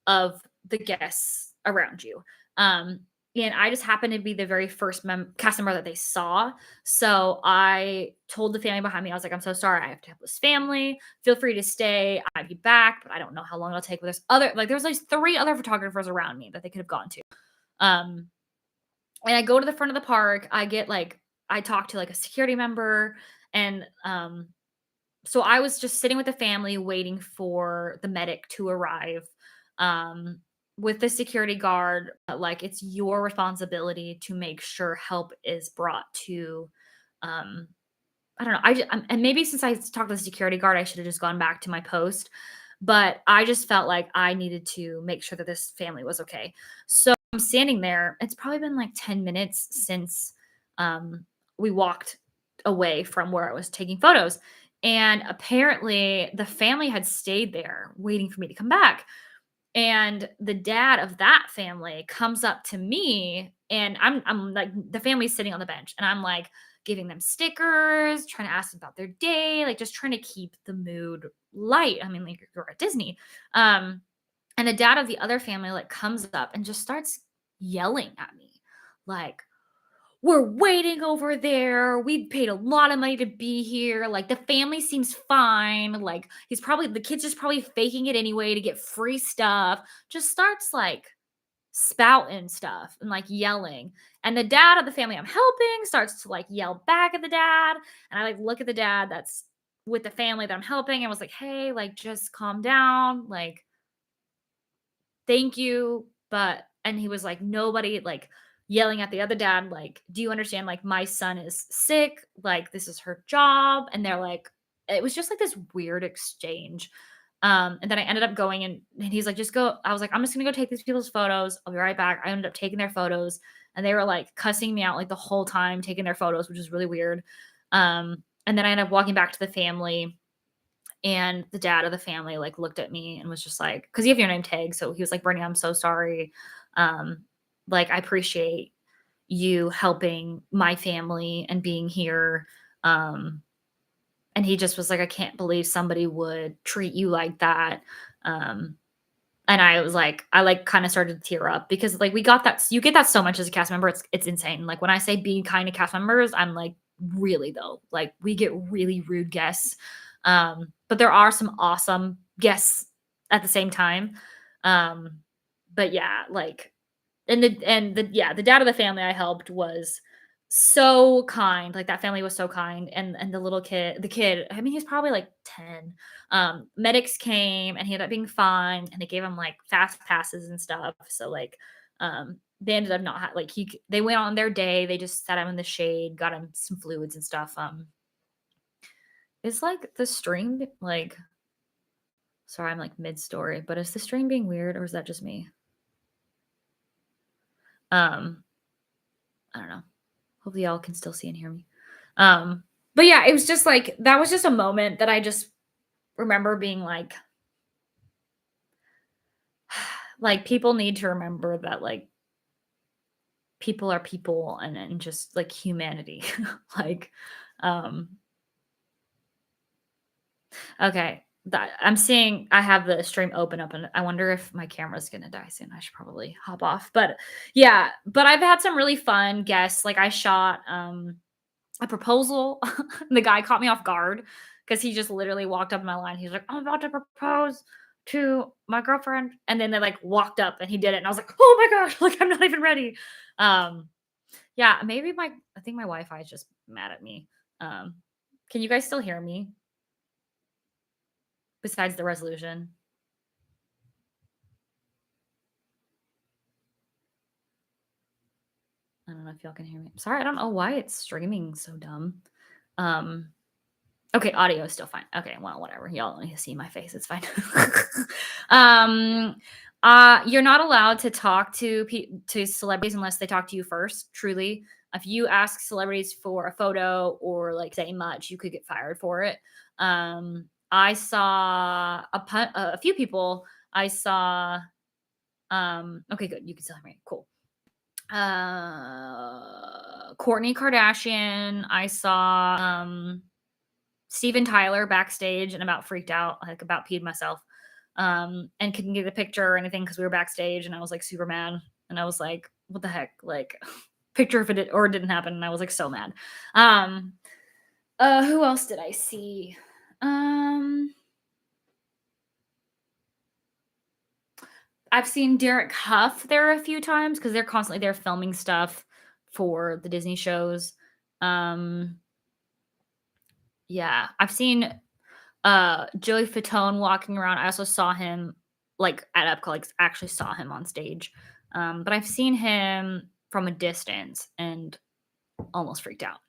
of the guests around you. Um, and I just happened to be the very first cast member that they saw. So I told the family behind me, I was like, I'm so sorry. I have to help this family. Feel free to stay. I might be back, but I don't know how long it'll take. But there's like three other photographers around me that they could have gone to. Um, and I go to the front of the park. I talk to like a security member and so I was just sitting with the family waiting for the medic to arrive. um, with the security guard, like it's your responsibility to make sure help is brought to, um, I don't know. And maybe since I talked to the security guard, I should have just gone back to my post. But I just felt like I needed to make sure that this family was okay. So I'm standing there. It's probably been like 10 minutes since um, we walked away from where I was taking photos. And apparently, the family had stayed there waiting for me to come back. And the dad of that family comes up to me, and I'm like, the family's sitting on the bench, and I'm like giving them stickers, trying to ask them about their day, like just trying to keep the mood light. I mean, like you're at Disney. Um, and the dad of the other family like comes up and just starts yelling at me, like, we're waiting over there. We paid a lot of money to be here. Like the family seems fine. Like the kid's just probably faking it anyway to get free stuff. Just starts like spouting stuff and like yelling. And the dad of the family I'm helping starts to like yell back at the dad. And I like look at the dad that's with the family that I'm helping and was like, hey, like just calm down. Like, thank you. And he was like, nobody like yelling at the other dad, like, do you understand? Like, my son is sick. Like, this is her job. And they're like, it was just like this weird exchange. And then I ended up going and he's like, just go. I was like, I'm just gonna go take these people's photos. I'll be right back. I ended up taking their photos and they were like cussing me out like the whole time taking their photos, which is really weird. And then I ended up walking back to the family and the dad of the family like looked at me and was just like, because you have your name tag. So he was like, Brittany, I'm so sorry. Um, like I appreciate you helping my family and being here. Um, and he just was like, I can't believe somebody would treat you like that. Um, and I was like, I like kind of started to tear up because like we got that, you get that so much as a cast member. It's insane. Like when I say being kind to cast members, I'm like, really though, like we get really rude guests. But there are some awesome guests at the same time. Um, but yeah, like the dad of the family I helped was so kind. Like that family was so kind. And the kid, I mean, he's probably like 10. Medics came and he ended up being fine and they gave him like fast passes and stuff. So like they ended up not like they went on their day, they just sat him in the shade, got him some fluids and stuff. Is like the stream like sorry, I'm like mid story, but is the stream being weird or is that just me? Um, I don't know. Hopefully y'all can still see and hear me. Um, but yeah, it was just like that was just a moment that I just remember being like people need to remember that like people are people and just like humanity. like um okay. That I'm seeing I have the stream open up and I wonder if my camera's gonna die soon. I should probably hop off. But yeah, but I've had some really fun guests. Like I shot a proposal. The guy caught me off guard because he just literally walked up in my line. He's like, I'm about to propose to my girlfriend. And then they like walked up and he did it. And I was like, oh my gosh, like I'm not even ready. Um, yeah, maybe I think my Wi-Fi is just mad at me. Um, can you guys still hear me besides the resolution? I don't know if y'all can hear me. I'm sorry, I don't know why it's streaming so dumb. Um, Okay, audio is still fine. Okay, well, whatever. Y'all only see my face. It's fine. um, you're not allowed to talk to celebrities unless they talk to you first. Truly, if you ask celebrities for a photo or like say much, you could get fired for it. I saw a few people. I saw. Okay, good. You can still hear me. Cool. Courtney Kardashian. I saw. Steven Tyler backstage and about freaked out, like about peed myself. And couldn't get a picture or anything because we were backstage and I was like super mad. And I was like, what the heck? Like picture if it did or it didn't happen. And I was like so mad. Who else did I see? I've seen Derek Huff there a few times because they're constantly there filming stuff for the Disney shows. Um, yeah, I've seen Joey Fatone walking around. I also saw him like at Epcot, like actually saw him on stage. But I've seen him from a distance and almost freaked out.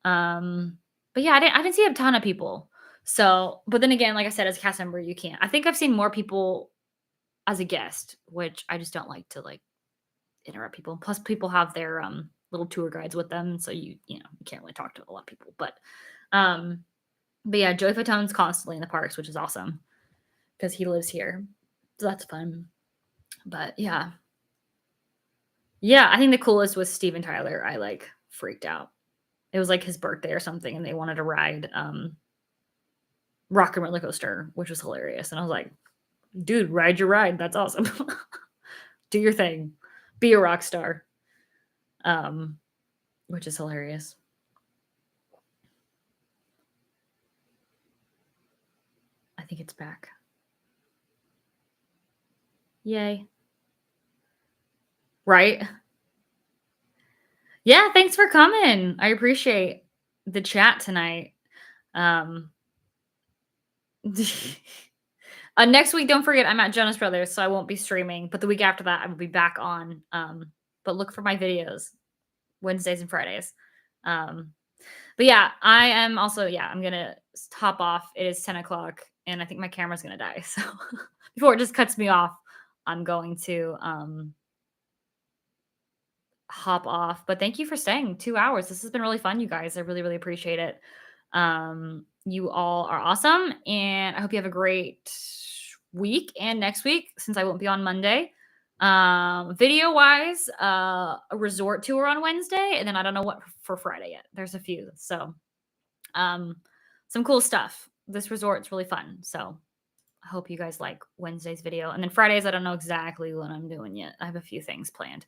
But yeah, I didn't see a ton of people. So, but then again, like I said, as a cast member, you can't. I think I've seen more people as a guest, which I just don't like to like interrupt people. Plus, people have their little tour guides with them, so you can't really talk to a lot of people. Um, but yeah, Joey Fatone's constantly in the parks, which is awesome because he lives here, so that's fun. But yeah, yeah, I think the coolest was Steven Tyler. I like freaked out. It was like his birthday or something, and they wanted to ride Rock and Roller Coaster, which was hilarious. And I was like, dude, ride your ride. That's awesome. Do your thing. Be a rock star. Which is hilarious. I think it's back. Yay. Right? Yeah, thanks for coming. I appreciate the chat tonight. Um Next week, don't forget I'm at Jonas Brothers, so I won't be streaming, but the week after that I will be back on. But look for my videos Wednesdays and Fridays. Um but yeah, I am also, yeah, I'm gonna hop off. It is 10 o'clock and I think my camera's gonna die. So before it just cuts me off, I'm going to hop off. But thank you for staying 2 hours. This has been really fun, you guys. I really, really appreciate it. You all are awesome. And I hope you have a great week and next week, since I won't be on Monday. Video wise, a resort tour on Wednesday, and then I don't know what for Friday yet. There's a few. So some cool stuff. This resort's really fun. So I hope you guys like Wednesday's video. And then Fridays, I don't know exactly what I'm doing yet. I have a few things planned.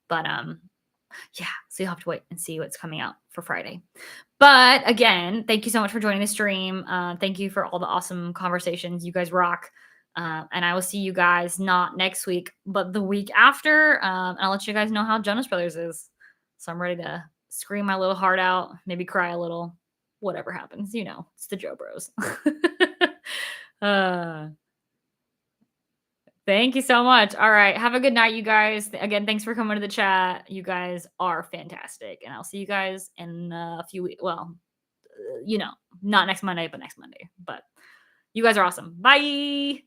But yeah, so you'll have to wait and see what's coming out for Friday. But again, thank you so much for joining the stream. Thank you for all the awesome conversations. You guys rock. And I will see you guys not next week, but the week after. And I'll let you guys know how Jonas Brothers is. So I'm ready to scream my little heart out, maybe cry a little, whatever happens. It's the Joe Bros. uh, Thank you so much. All right. Have a good night, you guys. Again, thanks for coming to the chat. You guys are fantastic. And I'll see you guys in a few weeks. Well, not next Monday, but next Monday. But you guys are awesome. Bye.